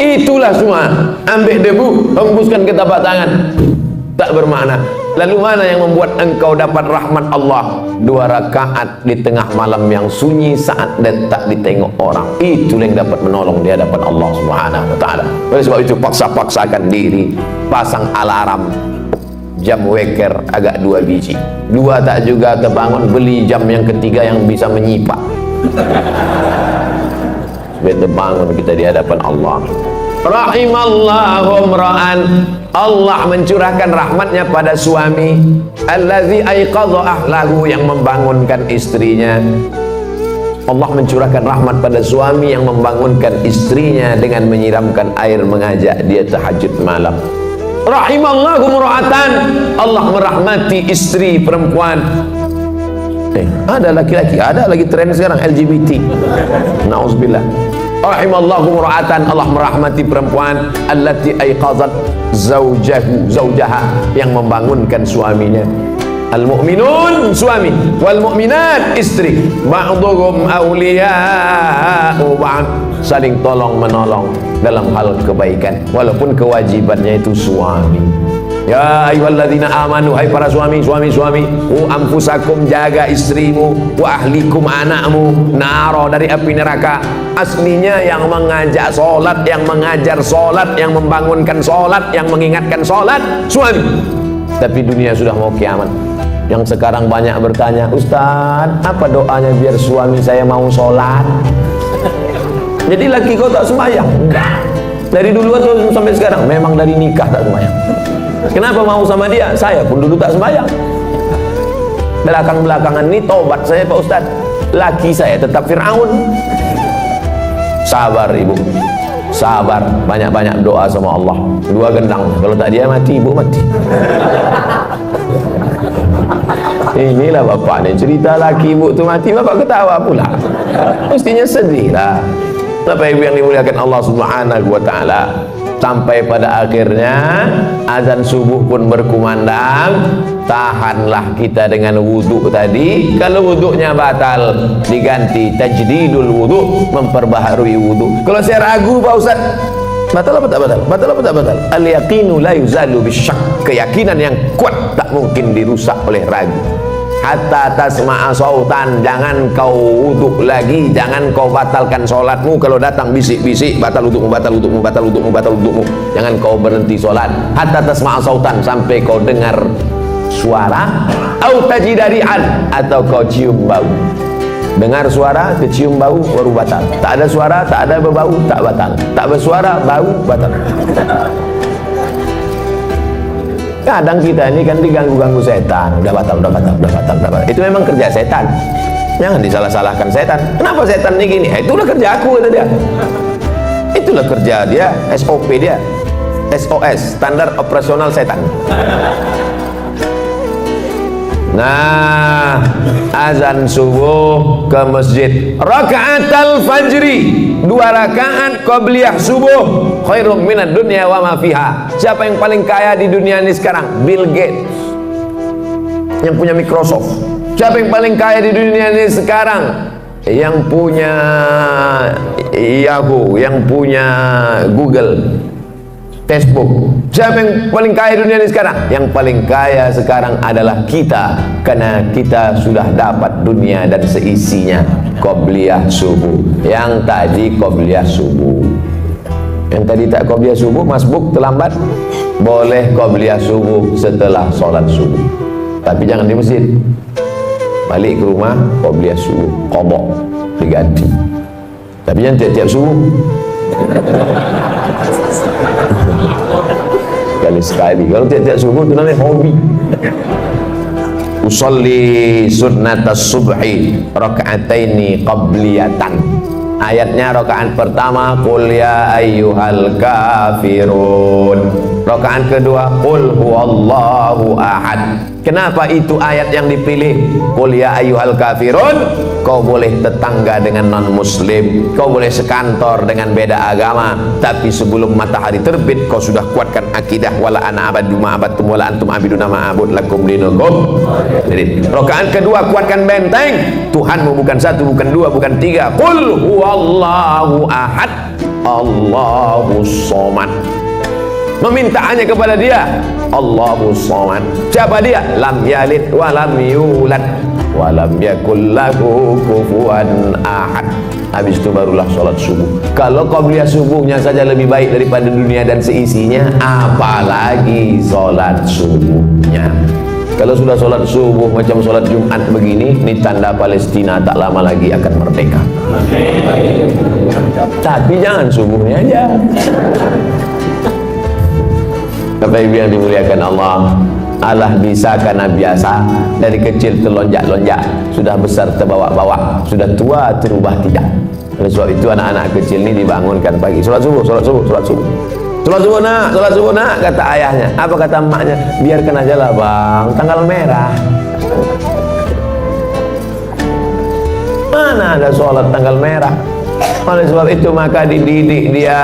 Itulah semua. Ambil debu, hembuskan ke tapak tangan. Tak bermakna. Lalu mana yang membuat engkau dapat rahmat Allah? 2 rakaat di tengah malam yang sunyi saat dan tak ditengok orang. Itulah yang dapat menolong di hadapan Allah Subhanahu wa ta'ala. Oleh sebab itu paksa-paksakan diri, pasang alarm, jam weker agak 2 biji. 2 tak juga kebangun, beli jam yang ketiga yang bisa menyipak. Supaya terbangun kita di hadapan Allah. Rahimallahu imra'an, Allah mencurahkan rahmatnya pada suami allazi aiqadha ahlahu, yang membangunkan istrinya. Allah mencurahkan rahmat pada suami yang membangunkan istrinya dengan menyiramkan air, mengajak dia tahajud malam. Rahimallahu imra'atan, Allah merahmati istri perempuan. Ada laki-laki, ada lagi tren sekarang LGBT. Nauzubillah. Rahimallahu imra'atan, Allah merahmati perempuan allati aiqazat zaujaha, yang membangunkan suaminya. Al-mu'minun suami, wal mu'minat istri, ba'dhum awliya'u ba'd, saling tolong menolong dalam hal kebaikan walaupun kewajibannya itu suami. Ya ayyuhalladzina amanu, hai para suami, anfusakum, jaga istrimu, wa ahlikum, anakmu, naro, dari api neraka. Aslinya yang mengajak solat, yang mengajar solat, yang membangunkan solat, yang mengingatkan solat, suami. Tapi dunia sudah mau kiamat. Yang sekarang banyak bertanya, Ustaz, apa doanya biar suami saya mau solat? Jadi laki kau tak sembahyang? Enggak. Dari dulu atau sampai sekarang? Memang dari nikah tak sembahyang. Kenapa mau sama dia? Saya pun dulu tak sembahyang. Belakang-belakangan ini tobat saya, Pak Ustaz. Laki saya tetap Fir'aun. Sabar ibu, sabar, banyak-banyak doa sama Allah. 2 gendang, kalau tak dia mati, ibu mati. Inilah bapak ni, cerita laki ibu tu mati, bapak ketawa pula. Mestinya sedih lah. Bapak ibu yang dimuliakan Allah Subhanahu wa ta'ala, sampai pada akhirnya azan subuh pun berkumandang. Tahanlah kita dengan wudhu tadi. Kalau wudhunya batal, diganti tajdidul wudhu, memperbaharui wudhu. Kalau saya ragu, Pak Ustaz, batal apa tak batal? Batal apa tak batal? Al-yaqinu la yuzalu bisyak. Keyakinan yang kuat tak mungkin dirusak oleh ragu. hatta tasma'a sautan, jangan kau wuduk lagi, jangan kau batalkan sholatmu kalau datang bisik-bisik batal wudukmu, batal wudukmu, batal wudukmu, batal wudukmu. Jangan kau berhenti sholat hatta tasma'a sautan, sampai kau dengar suara, au tajidari'an, atau kau cium bau. Dengar suara, kecium bau, baru batal. Tak ada suara, tak ada berbau, tak batal. Tak bersuara, bau, batal. Kadang kita ini kan diganggu-ganggu setan, udah batal, udah batal, udah batal, udah batal. Itu memang kerja setan. Jangan disalah-salahkan setan. Kenapa setan ini gini? Itulah kerja aku, kata dia. Itulah kerja dia, SOP dia, SOS, standar operasional setan. Nah, azan subuh ke masjid, rakaatul fajri, 2 rakaat qabliyah subuh, khairum minad dunya wa ma fiha. Siapa yang paling kaya di dunia ini sekarang? Bill Gates, yang punya Microsoft. Siapa yang paling kaya di dunia ini sekarang? Yang punya Yahoo, yang punya Google, Facebook. Siapa yang paling kaya di dunia ini sekarang? Yang paling kaya sekarang adalah kita, karena kita sudah dapat dunia dan seisinya qobliyah subuh. Yang tadi qobliyah subuh, yang tadi tak qobliyah subuh, masbuk terlambat, boleh qobliyah subuh setelah sholat subuh, tapi jangan di masjid. Balik ke rumah qobliyah subuh, qadha, diganti. Tapi jangan tiap-tiap subuh. Sekali-sekali. Kalau tiap-tiap subuh itu namanya hobi. Usolli sunnatas subhi raka'ataini qabliyatan. Ayatnya rakaat pertama qul ya ayyuhal kafirun. Rakaat kedua qul huwallahu ahad. Kenapa itu ayat yang dipilih? Qul ya ayyuhal kafirun. Kau boleh tetangga dengan non muslim, kau boleh sekantor dengan beda agama, tapi sebelum matahari terbit kau sudah kuatkan akidah wala ana abadu ma abadtum wala antum abiduna ma abud lakum dinukum. Jadi rakaat kedua kuatkan benteng, Tuhanmu bukan satu, bukan dua, bukan tiga. Qul huwallahu ahad, Allahus somad. Meminta hanya kepada dia, Allahus somad. Siapa dia? Lam yalid wa lam yulad wa lam yakul lahu kufuwan ahad. Habis itu barulah sholat subuh. Kalau qabliyah subuhnya saja lebih baik daripada dunia dan seisinya, apalagi sholat subuhnya. Kalau sudah sholat subuh macam sholat Jumat begini, ini tanda Palestina tak lama lagi akan merdeka. Tapi jangan subuhnya aja. Bapak Ibu yang dimuliakan Allah, Allah bisa karena biasa. Dari kecil terlonjak-lonjak, sudah besar terbawa-bawa, sudah tua terubah tidak. Oleh sebab itu anak-anak kecil ini dibangunkan pagi, sholat subuh, sholat subuh, sholat subuh. Sholat subuh nak, sholat subuh nak, kata ayahnya. Apa kata emaknya? Biarkan aja lah bang, tanggal merah. Mana ada sholat tanggal merah? Oleh sebab itu maka dididik dia,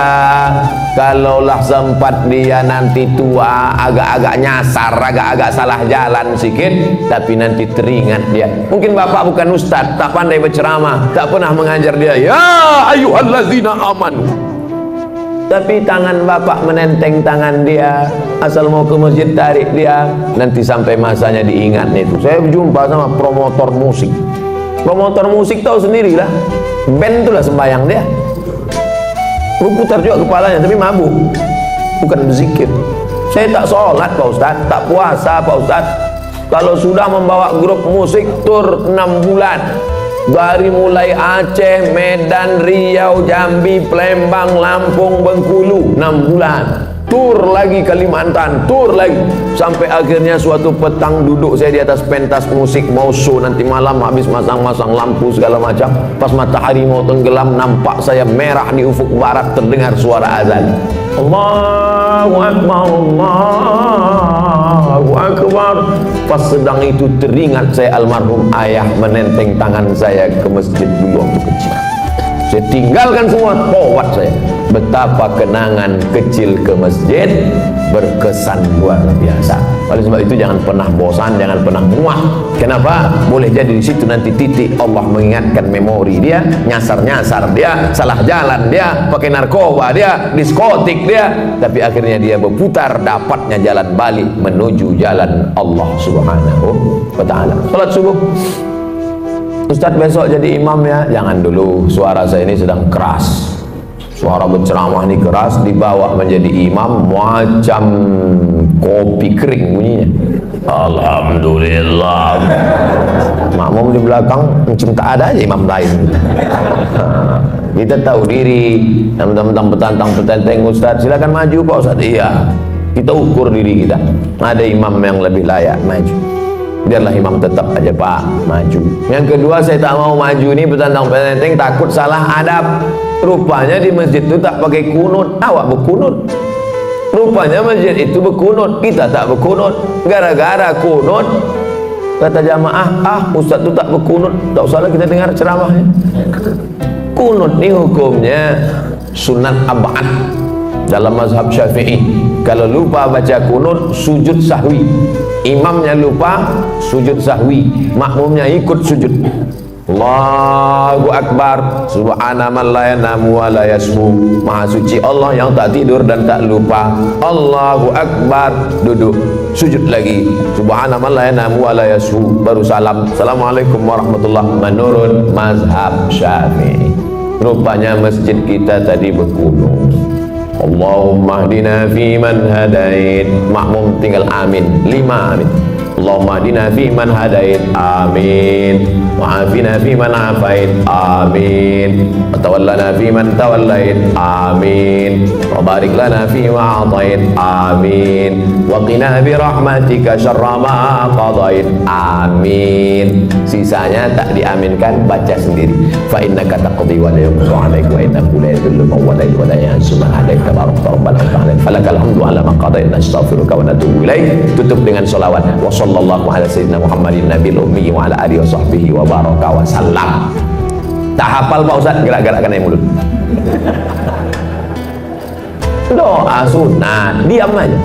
kalaulah sempat dia nanti tua agak-agak nyasar, agak-agak salah jalan sikit, tapi nanti teringat dia. Mungkin bapak bukan ustaz, tak pandai berceramah, tak pernah mengajar dia ya ayyuhallazina amanu, tapi tangan bapak menenteng tangan dia, asal mau ke masjid tarik dia. Nanti sampai masanya diingat itu. Saya berjumpa sama promotor musik. Promotor musik tahu sendirilah, band itulah sembahyang dia. Berputar juga kepalanya, tapi mabuk, bukan berzikir. Saya tak sholat Pak Ustaz, tak puasa Pak Ustaz. Kalau sudah membawa grup musik tur 6 bulan, dari mulai Aceh, Medan, Riau, Jambi, Palembang, Lampung, Bengkulu, 6 bulan. Tur lagi Kalimantan, tur lagi, sampai akhirnya suatu petang duduk saya di atas pentas musik mau show nanti malam, habis masang-masang lampu segala macam. Pas matahari mau tenggelam, nampak saya merah di ufuk barat, terdengar suara azan. Allahu Akbar, Allahu Akbar. Pas sedang itu teringat saya almarhum ayah menenteng tangan saya ke masjid dulu waktu kecil. Saya tinggalkan semua, tawat saya. Betapa kenangan kecil ke masjid berkesan luar biasa. Oleh sebab itu jangan pernah bosan, jangan pernah muak. Kenapa? Boleh jadi di situ nanti titik Allah mengingatkan memori dia, nyasar-nyasar dia, salah jalan dia, pakai narkoba dia, diskotik dia, tapi akhirnya dia berputar, dapatnya jalan balik menuju jalan Allah Subhanahu wa ta'ala. Salat subuh. Ustaz besok jadi imam ya? Jangan dulu, suara saya ini sedang keras. Suara berceramah ini keras, dibawa menjadi imam macam kopi kering bunyinya. Alhamdulillah. Makmum di belakang macam tak ada aja imam lain. Kita tahu diri, mentang-mentang petantang-petenteng Ustaz, silakan maju Pak Ustaz. Iya, kita ukur diri kita. Ada imam yang lebih layak maju, biarlah imam tetap aja Pak maju. Yang kedua, saya tak mau maju ini petantang-petenteng, takut salah adab. Rupanya di masjid itu tak pakai kunut, awak berkunut. Rupanya masjid itu berkunut, kita tak berkunut. Gara-gara kunut, kata jamaah, ustaz itu tak berkunut, tak usahlah kita dengar ceramahnya. Kunut ini hukumnya sunat abad dalam mazhab Syafi'i. Kalau lupa baca kunut, sujud sahwi. Imamnya lupa, sujud sahwi, makmumnya ikut sujud. Allahu Akbar, subhana man la yanamu wa la yashu. Maha suci Allah yang tak tidur dan tak lupa. Allahu Akbar, duduk, sujud lagi. Subhana man la yanamu wa la yashu, baru salam. Assalamualaikum warahmatullahi. Menurut mazhab Syafi'i. Rupanya masjid kita tadi berkunut. Allahumma hdina fi man hadait. Makmum tinggal amin, 5 amin. Allahumma hdina fi man hadait, amin. Wa'afina fi man afait, amin. Wa tawallana fi man tawallait, amin. Wa barik lana fi ma atait, amin. Wa qina bi rahmatika syarra ma qadait, amin. Sisanya tak diaminkan, baca sendiri. Fa innaka taqdi wa la yuqda 'alaika wa innahu la yadhillu man walayta wa la yu'izzu man hadait, tabarakta rabbana wa ta'ala. Falakal hamdu 'ala ma qadait, nastaghfiruka wa natubu ilaik. Tutup dengan selawat. Wa sallallahu ala sayyidina Muhammadin nabiyil ummi wa ala alihi wa sahbihi wa baraka wa sallam. Tak hafal Pak Ustaz, gerak-gerakkan yang mulut. Doa sunat, diam aja.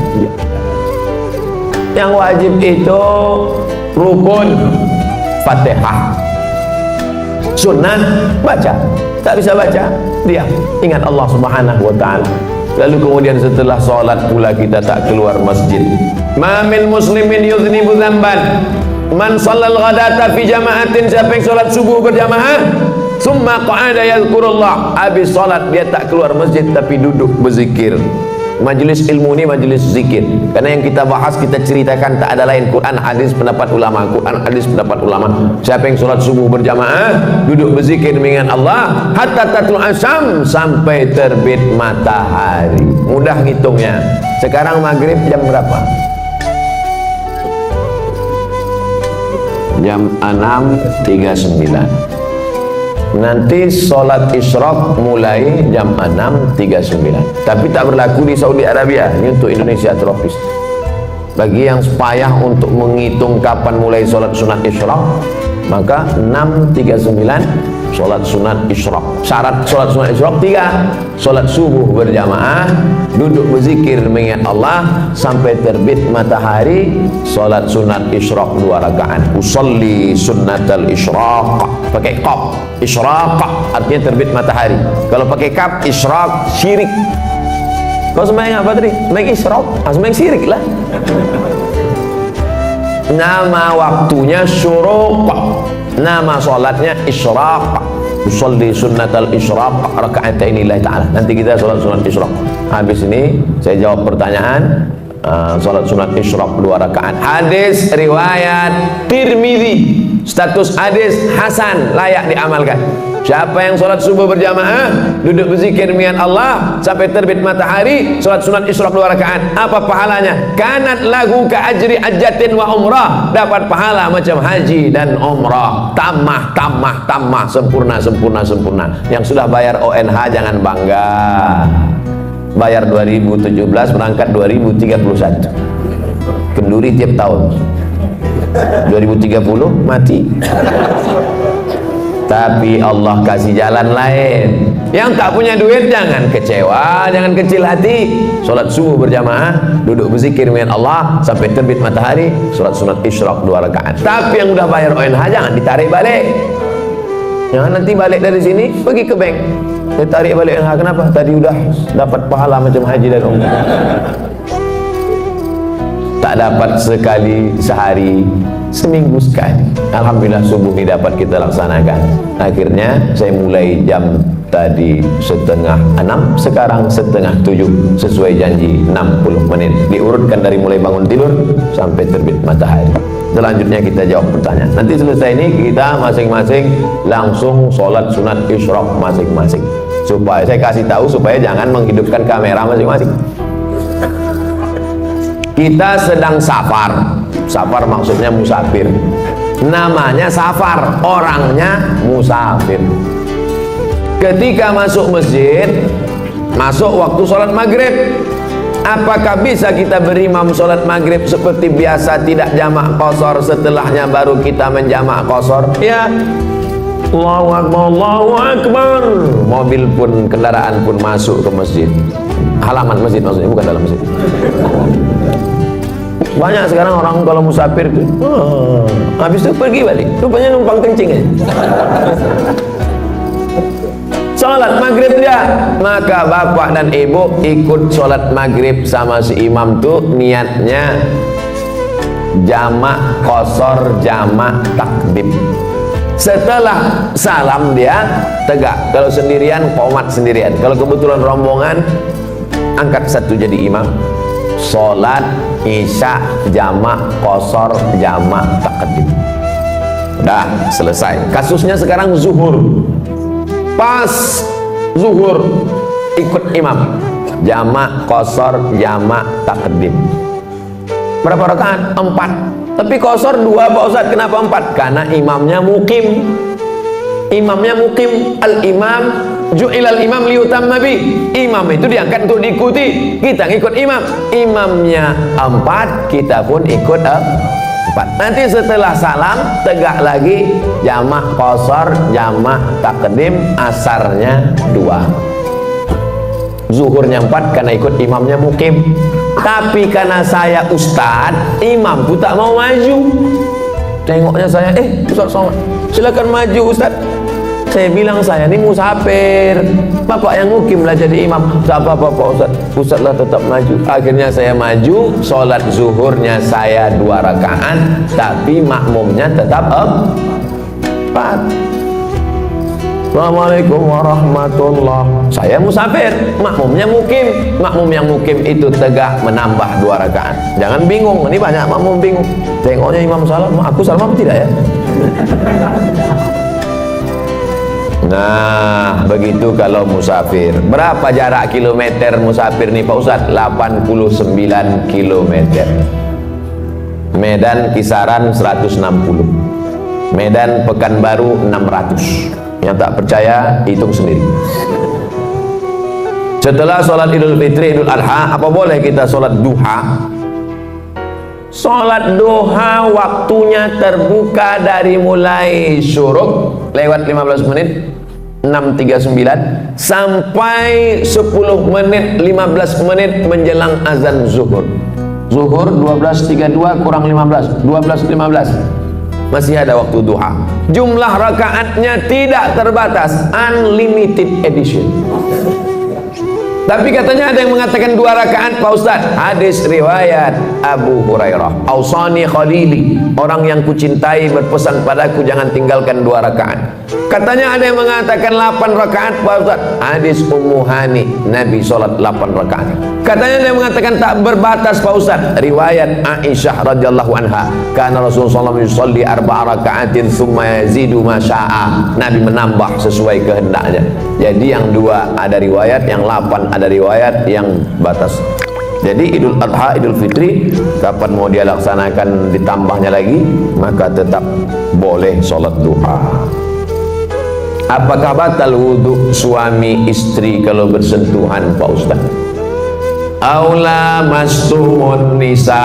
Yang wajib itu rukun Fatihah. Sunat baca, tak bisa baca, diam. Ingat Allah Subhanahu wa ta'ala. Lalu kemudian setelah sholat pula kita tak keluar masjid. Ma min muslimin yudhnibu dzamban man shallal ghadata fi jama'atin. Siapa yang sholat subuh berjamaah, summa qa'ada yadhkurullah, habis sholat dia tak keluar masjid tapi duduk berzikir. Majelis ilmu ini majelis zikir, karena yang kita bahas, kita ceritakan tak ada lain Quran, hadis, pendapat ulama. Quran, hadis, pendapat ulama. Siapa yang sholat subuh berjamaah, duduk berzikir mengingat Allah, hatta tatul asyam, sampai terbit matahari. Mudah ngitungnya. Sekarang maghrib jam berapa? Jam 6.39. Nanti sholat isyraq mulai jam 6.39. Tapi tak berlaku di Saudi Arabia. Ini untuk Indonesia tropis. Bagi yang payah untuk menghitung kapan mulai sholat sunat isyraq, maka 6.39 sholat sunat isyraq. Syarat sholat sunat isyraq 3: sholat subuh berjamaah, duduk berzikir mengingat Allah sampai terbit matahari. Sholat sunat isyraq 2 rakaat. Usolli sunnatal isyraq, pakai qaf. Isyraq artinya terbit matahari. Kalau pakai kaf, isyraq syirik. Kau sembahyang apa tadi? Sembahyang isyraq, sembahyang syirik lah. Nama waktunya syuruq, nama sholatnya isyraq. Usolli sunnatal isyraq raka'atain lillahi ta'ala. Nanti kita sholat sunat isyraq. Habis ini saya jawab pertanyaan. Sholat sunat isyraq 2 rakaat. Hadis riwayat Tirmidzi, status hadis hasan, layak diamalkan. Siapa yang sholat subuh berjamaah, duduk berzikir mengingat Allah sampai terbit matahari, sholat sunat isyraq 2 rakaat, apa pahalanya? Kanat lagu ka ajri hajjatin wa umrah, dapat pahala macam haji dan umrah. Tamah, sempurna. Yang sudah bayar ONH jangan bangga. Bayar 2017, berangkat 2031. Kenduri tiap tahun. 2030 mati. Tapi Allah kasih jalan lain. Yang tak punya duit jangan kecewa, jangan kecil hati. Sholat subuh berjamaah, duduk berzikir dengan Allah sampai terbit matahari, sholat sunat isyraq 2 rakaat. Tapi yang udah bayar ONH jangan ditarik balik. Jangan nanti balik dari sini pergi ke bank, saya tarik balik ONH. Kenapa? Tadi udah dapat pahala macam haji dan umrah. Tak dapat sekali sehari, seminggu sekali. Alhamdulillah subuh ini dapat kita laksanakan. Akhirnya saya mulai jam tadi 5:30, sekarang 6:30, sesuai janji 60 menit. Diurutkan dari mulai bangun tidur sampai terbit matahari. Selanjutnya kita jawab pertanyaan. Nanti selesai ini kita masing-masing langsung sholat sunat isyraq masing-masing. Supaya saya kasih tahu supaya jangan menghidupkan kamera masing-masing. Kita sedang safar. Safar maksudnya musafir. Namanya safar, orangnya musafir. Ketika masuk masjid, masuk waktu sholat maghrib, apakah bisa kita berimam sholat maghrib seperti biasa, tidak jamak qasar, setelahnya baru kita menjamak qasar? Ya. Allahu Akbar, Allahu Akbar. Mobil pun, kendaraan pun masuk ke masjid. Halaman masjid maksudnya, bukan dalam masjid. Banyak sekarang orang kalau musafir tuh, habis itu pergi balik, rupanya numpang kencing aja. Sholat maghrib dia, maka bapak dan ibu ikut sholat maghrib sama si imam tuh niatnya jamak qasar, jamak takdim. Setelah salam dia tegak. Kalau sendirian, qomat sendirian. Kalau kebetulan rombongan, angkat satu jadi imam. Sholat isya jamak qasar, jamak takdim. Udah selesai. Kasusnya sekarang zuhur. Pas zuhur ikut imam, jamak qasar, jamak takdim. Berapa rakaat? 4. Tapi qasar 2 Pak Ustaz. Kenapa 4? Karena imamnya mukim. Imamnya mukim. Al-imam ju'ilal imam liutamma bi. Imam itu diangkat untuk diikuti. Kita ngikut imam. Imamnya 4, kita pun ikut 4. Nanti setelah salam tegak lagi jamak qasar, jamak takdim, asarnya 2. Zuhurnya 4 karena ikut imamnya mukim. Tapi karena saya ustad, imam pun tak mau maju. Tengoknya saya, Ustaz Somad, silakan maju Ustaz. Saya bilang saya ini musafir, bapak yang mukim lah jadi imam. Tak apa-apa Pak Ustaz, Ustaz lah tetap maju. Akhirnya saya maju, sholat zuhurnya saya 2 rakaat, tapi makmumnya tetap 4. Assalamualaikum warahmatullah. Saya musafir, makmumnya mukim. Makmum yang mukim itu tegak menambah 2 rakaat. Jangan bingung, ini banyak makmum bingung. Tengoknya imam salam, aku salam apa tidak ya? Nah, begitu kalau musafir. Berapa jarak kilometer musafir nih Pak Ustadz? 89 kilometer. Medan kisaran 160. Medan Pekanbaru 600. Yang tak percaya hitung sendiri. Setelah sholat Idul Fitri, Idul Adha, apa boleh kita sholat duha? Sholat duha waktunya terbuka dari mulai syuruk lewat 15 menit 6.39 sampai 10 menit 15 menit menjelang azan zuhur. Zuhur 12.32 kurang 15, 12.15. Masih ada waktu duha. Jumlah rakaatnya tidak terbatas, unlimited edition. Tapi katanya ada yang mengatakan 2 rakaat Pak Ustaz. Hadis riwayat Abu Hurairah, Ausani Khalili, orang yang kucintai berpesan padaku jangan tinggalkan 2 rakaat. Katanya ada yang mengatakan 8 rakaat Pak Ustaz. Hadis Ummu Hani, Nabi sholat 8 rakaat. Katanya ada yang mengatakan tak berbatas Pak Ustaz. Riwayat Aisyah radhiyallahu anha, karena Rasulullah SAW yusalli 4 rakaatin thumma yazidu ma syaa. Nabi menambah sesuai kehendaknya. Jadi yang 2 ada riwayat, yang 8 ada riwayat yang batas. Jadi Idul Adha, Idul Fitri, kapan mau dia laksanakan ditambahnya lagi, maka tetap boleh sholat duha. Apakah batal wudhu suami istri kalau bersentuhan Pak Ustaz? Aula mastumun nisa,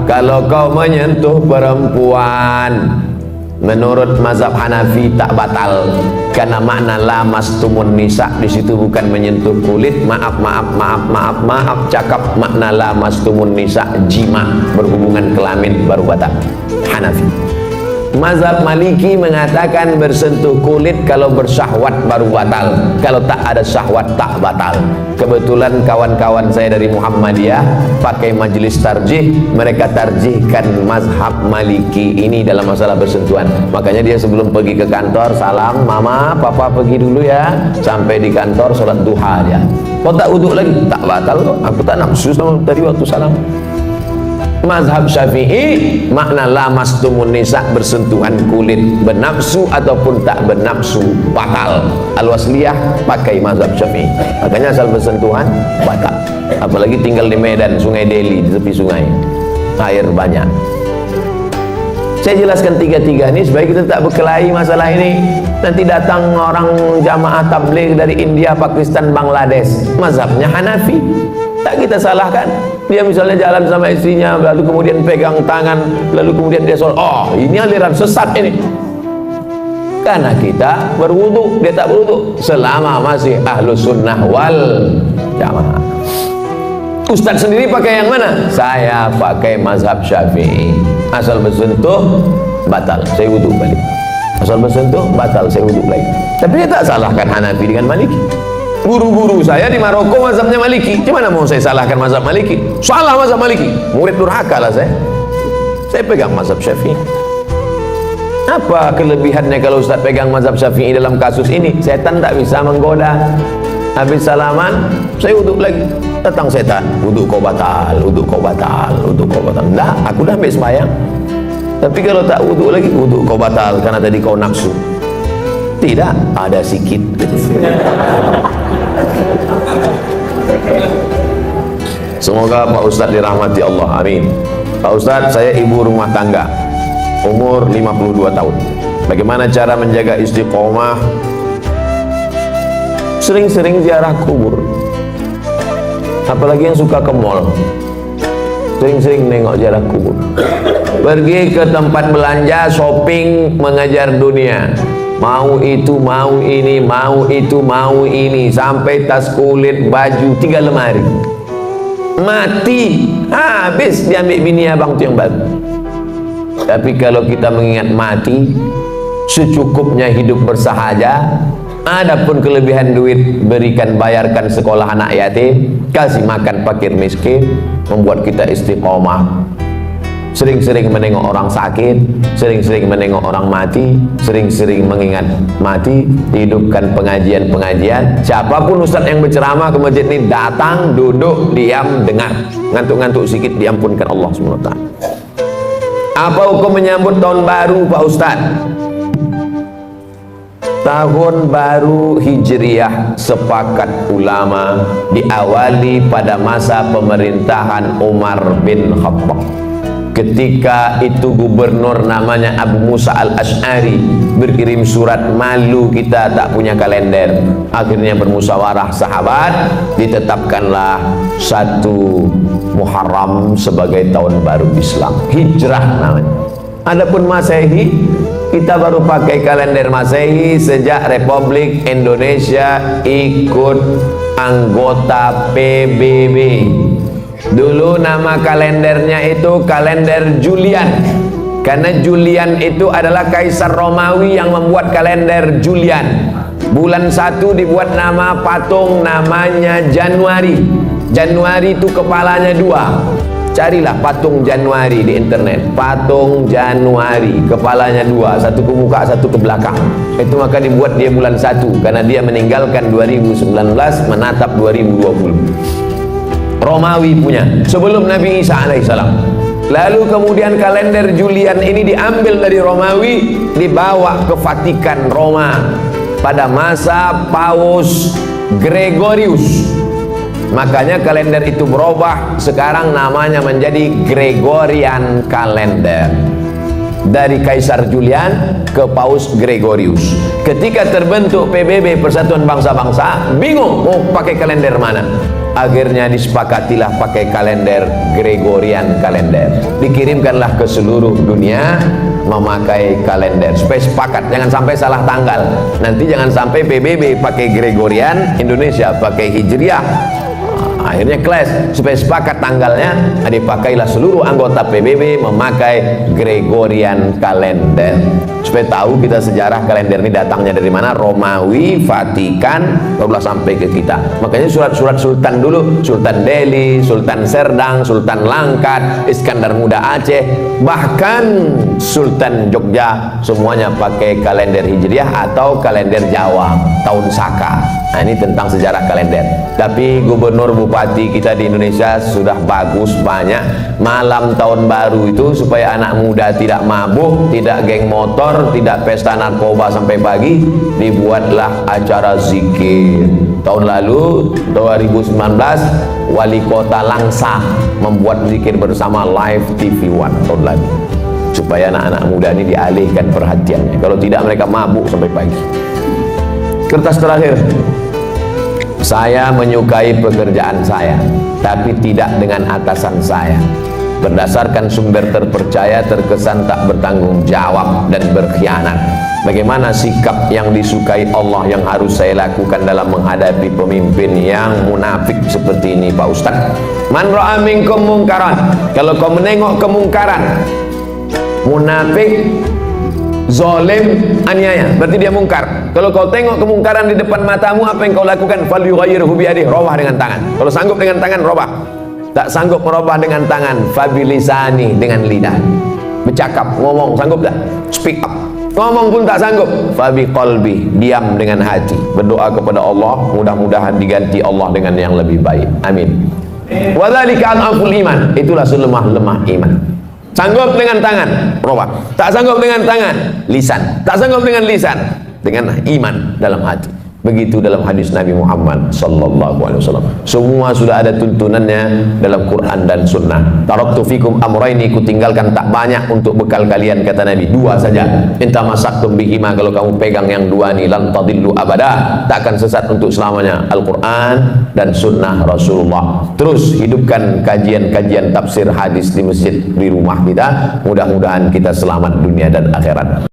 kalau kau menyentuh perempuan Menurut mazhab Hanafi tak batal karena makna lamastumun nisa di situ bukan menyentuh kulit. Maaf, cakap makna lamastumun nisa jima, berhubungan kelamin baru batal. Hanafi. Mazhab Maliki mengatakan bersentuh kulit kalau bersyahwat baru batal, kalau tak ada syahwat tak batal. Kebetulan kawan-kawan saya dari Muhammadiyah pakai majelis tarjih, mereka tarjihkan mazhab Maliki ini dalam masalah bersentuhan. Makanya dia sebelum pergi ke kantor salam, mama, papa pergi dulu ya. Sampai di kantor sholat duha dia. Kau tak wuduk lagi? Tak batal kok. Aku tak nafsu sama tadi waktu salam. Mazhab Syafi'i makna lamastumun nisa bersentuhan kulit, bernafsu ataupun tak bernafsu batal. Al-Wasliyah pakai mazhab Syafi'i. Makanya asal bersentuhan batal. Apalagi tinggal di Medan, Sungai Deli, di tepi sungai, air banyak. Saya jelaskan tiga-tiga ini supaya kita tak berkelahi masalah ini. Nanti datang orang jamaah tabligh dari India, Pakistan, Bangladesh, mazhabnya Hanafi, tak kita salahkan. Dia misalnya jalan sama istrinya, lalu kemudian pegang tangan, lalu kemudian dia sholat. Oh, ini aliran sesat ini. Karena kita berwudu, dia tak berwudu. Selama masih ahlu sunnah wal jamaah. Ustadz sendiri pakai yang mana? Saya pakai mazhab Syafi'i. Asal bersentuh batal, saya wudu balik. Asal bersentuh batal, saya wudu lagi. Tapi dia tak salahkan Hanafi dengan Maliki. Guru-guru saya di Maroko mazhabnya Maliki. Gimana mau saya salahkan mazhab Maliki? Salah mazhab Maliki. Murid durhaka lah saya. Saya pegang mazhab Syafi'i. Apa kelebihannya kalau Ustaz pegang mazhab Syafi'i dalam kasus ini? Setan tak bisa menggoda. Habis salaman, saya wuduk lagi. Datang setan, wuduk kau batal, wuduk kau batal, wuduk kau batal. Enggak, aku dah ambil sembahyang. Tapi kalau tak wuduk lagi, wuduk kau batal karena tadi kau nafsu. Tidak, ada sikit. Semoga Pak Ustadz dirahmati Allah, amin. Pak Ustadz, saya ibu rumah tangga, umur 52 tahun. Bagaimana cara menjaga istiqomah? Sering-sering ziarah kubur. Apalagi yang suka ke mall, sering-sering nengok ziarah kubur. Pergi ke tempat belanja, shopping, mengejar dunia. Mau itu, mau ini, mau itu, mau ini, sampai tas kulit, baju, 3 lemari. Mati, habis diambil bini abang tu yang baru. Tapi kalau kita mengingat mati, secukupnya hidup bersahaja. Adapun kelebihan duit, berikan, bayarkan sekolah anak yatim, kasih makan fakir miskin, membuat kita istiqomah. Sering-sering menengok orang sakit, sering-sering menengok orang mati, sering-sering mengingat mati, hidupkan pengajian-pengajian. Siapapun ustadz yang berceramah ke masjid ini, datang, duduk, diam, dengar. Ngantuk-ngantuk sedikit, diampunkan Allah SWT. Apa hukum menyambut tahun baru Pak Ustadz? Tahun baru Hijriah sepakat ulama diawali pada masa pemerintahan Umar bin Khattab. Ketika itu gubernur namanya Abu Musa al-Ash'ari berkirim surat, malu kita tak punya kalender. Akhirnya bermusyawarah sahabat, ditetapkanlah 1 Muharram sebagai tahun baru Islam, Hijrah namanya. Adapun Masehi, kita baru pakai kalender Masehi sejak Republik Indonesia ikut anggota PBB. Dulu nama kalendernya itu kalender Julian, karena Julian itu adalah kaisar Romawi yang membuat kalender Julian. Bulan 1 dibuat nama patung, namanya Januari. Januari itu kepalanya 2. Carilah patung Januari di internet. Patung Januari, kepalanya 2, satu ke muka, satu ke belakang. Itu maka dibuat dia bulan 1, karena dia meninggalkan 2019 menatap 2020. Romawi punya sebelum Nabi Isa alaihissalam. Lalu kemudian kalender Julian ini diambil dari Romawi, dibawa ke Vatikan Roma pada masa Paus Gregorius. Makanya kalender itu berubah, sekarang namanya menjadi Gregorian Calendar. Dari Kaisar Julian ke Paus Gregorius. Ketika terbentuk PBB, Persatuan Bangsa-Bangsa, bingung mau pakai kalender mana. Akhirnya disepakatilah pakai kalender Gregorian kalender. Dikirimkanlah ke seluruh dunia memakai kalender supaya sepakat, jangan sampai salah tanggal. Nanti jangan sampai PBB pakai Gregorian, Indonesia pakai Hijriah. Akhirnya clash. Supaya sepakat tanggalnya, dipakailah seluruh anggota PBB memakai Gregorian kalender. Supaya tahu kita sejarah kalender ini datangnya dari mana. Romawi, Vatikan, barulah sampai ke kita. Makanya surat-surat sultan dulu, Sultan Delhi, Sultan Serdang, Sultan Langkat, Iskandar Muda Aceh, bahkan Sultan Jogja, semuanya pakai kalender Hijriah atau kalender Jawa, tahun Saka. Nah, ini tentang sejarah kalender. Tapi gubernur bupati kita di Indonesia sudah bagus, banyak. Malam tahun baru itu supaya anak muda tidak mabuk, tidak geng motor, tidak pesta narkoba sampai pagi, dibuatlah acara zikir. Tahun lalu 2019 wali kota Langsa membuat zikir bersama live TV One tahun lalu, supaya anak-anak muda ini dialihkan perhatiannya. Kalau tidak mereka mabuk sampai pagi. Kertas terakhir. Saya menyukai pekerjaan saya, tapi tidak dengan atasan saya. Berdasarkan sumber terpercaya, terkesan tak bertanggung jawab dan berkhianat. Bagaimana sikap yang disukai Allah yang harus saya lakukan dalam menghadapi pemimpin yang munafik seperti ini, Pak Ustaz? Man ra'a minkum mungkaran. Kalau kau menengok kemungkaran, munafik, zalim, aniaya, berarti dia mungkar. Kalau kau tengok kemungkaran di depan matamu, apa yang kau lakukan? Falyughayyirhu biyadihi, robah dengan tangan. Kalau sanggup dengan tangan, robah. Tak sanggup merubah dengan tangan, fabilisani, dengan lidah. Bercakap, ngomong, sanggup tak? Speak up. Ngomong pun tak sanggup, fabi qalbi, diam dengan hati. Berdoa kepada Allah, mudah-mudahan diganti Allah dengan yang lebih baik. Amin. Wa dzalika adhaful iman, itulah selemah-lemah iman. Sanggup dengan tangan, robah. Tak sanggup dengan tangan, lisan. Tak sanggup dengan lisan, dengan iman dalam hati. Begitu dalam hadis Nabi Muhammad sallallahu alaihi wasallam. Semua sudah ada tuntunannya dalam Quran dan Sunnah. Taraktu fikum amraini, kutinggalkan tak banyak untuk bekal kalian, kata Nabi, dua saja. Inta masaktum bihima, kalau kamu pegang yang dua ini, lan tadillu abada, tak akan sesat untuk selamanya. Al-Quran dan Sunnah Rasulullah. Terus hidupkan kajian-kajian tafsir hadis di masjid, di rumah kita. Mudah-mudahan kita selamat dunia dan akhirat.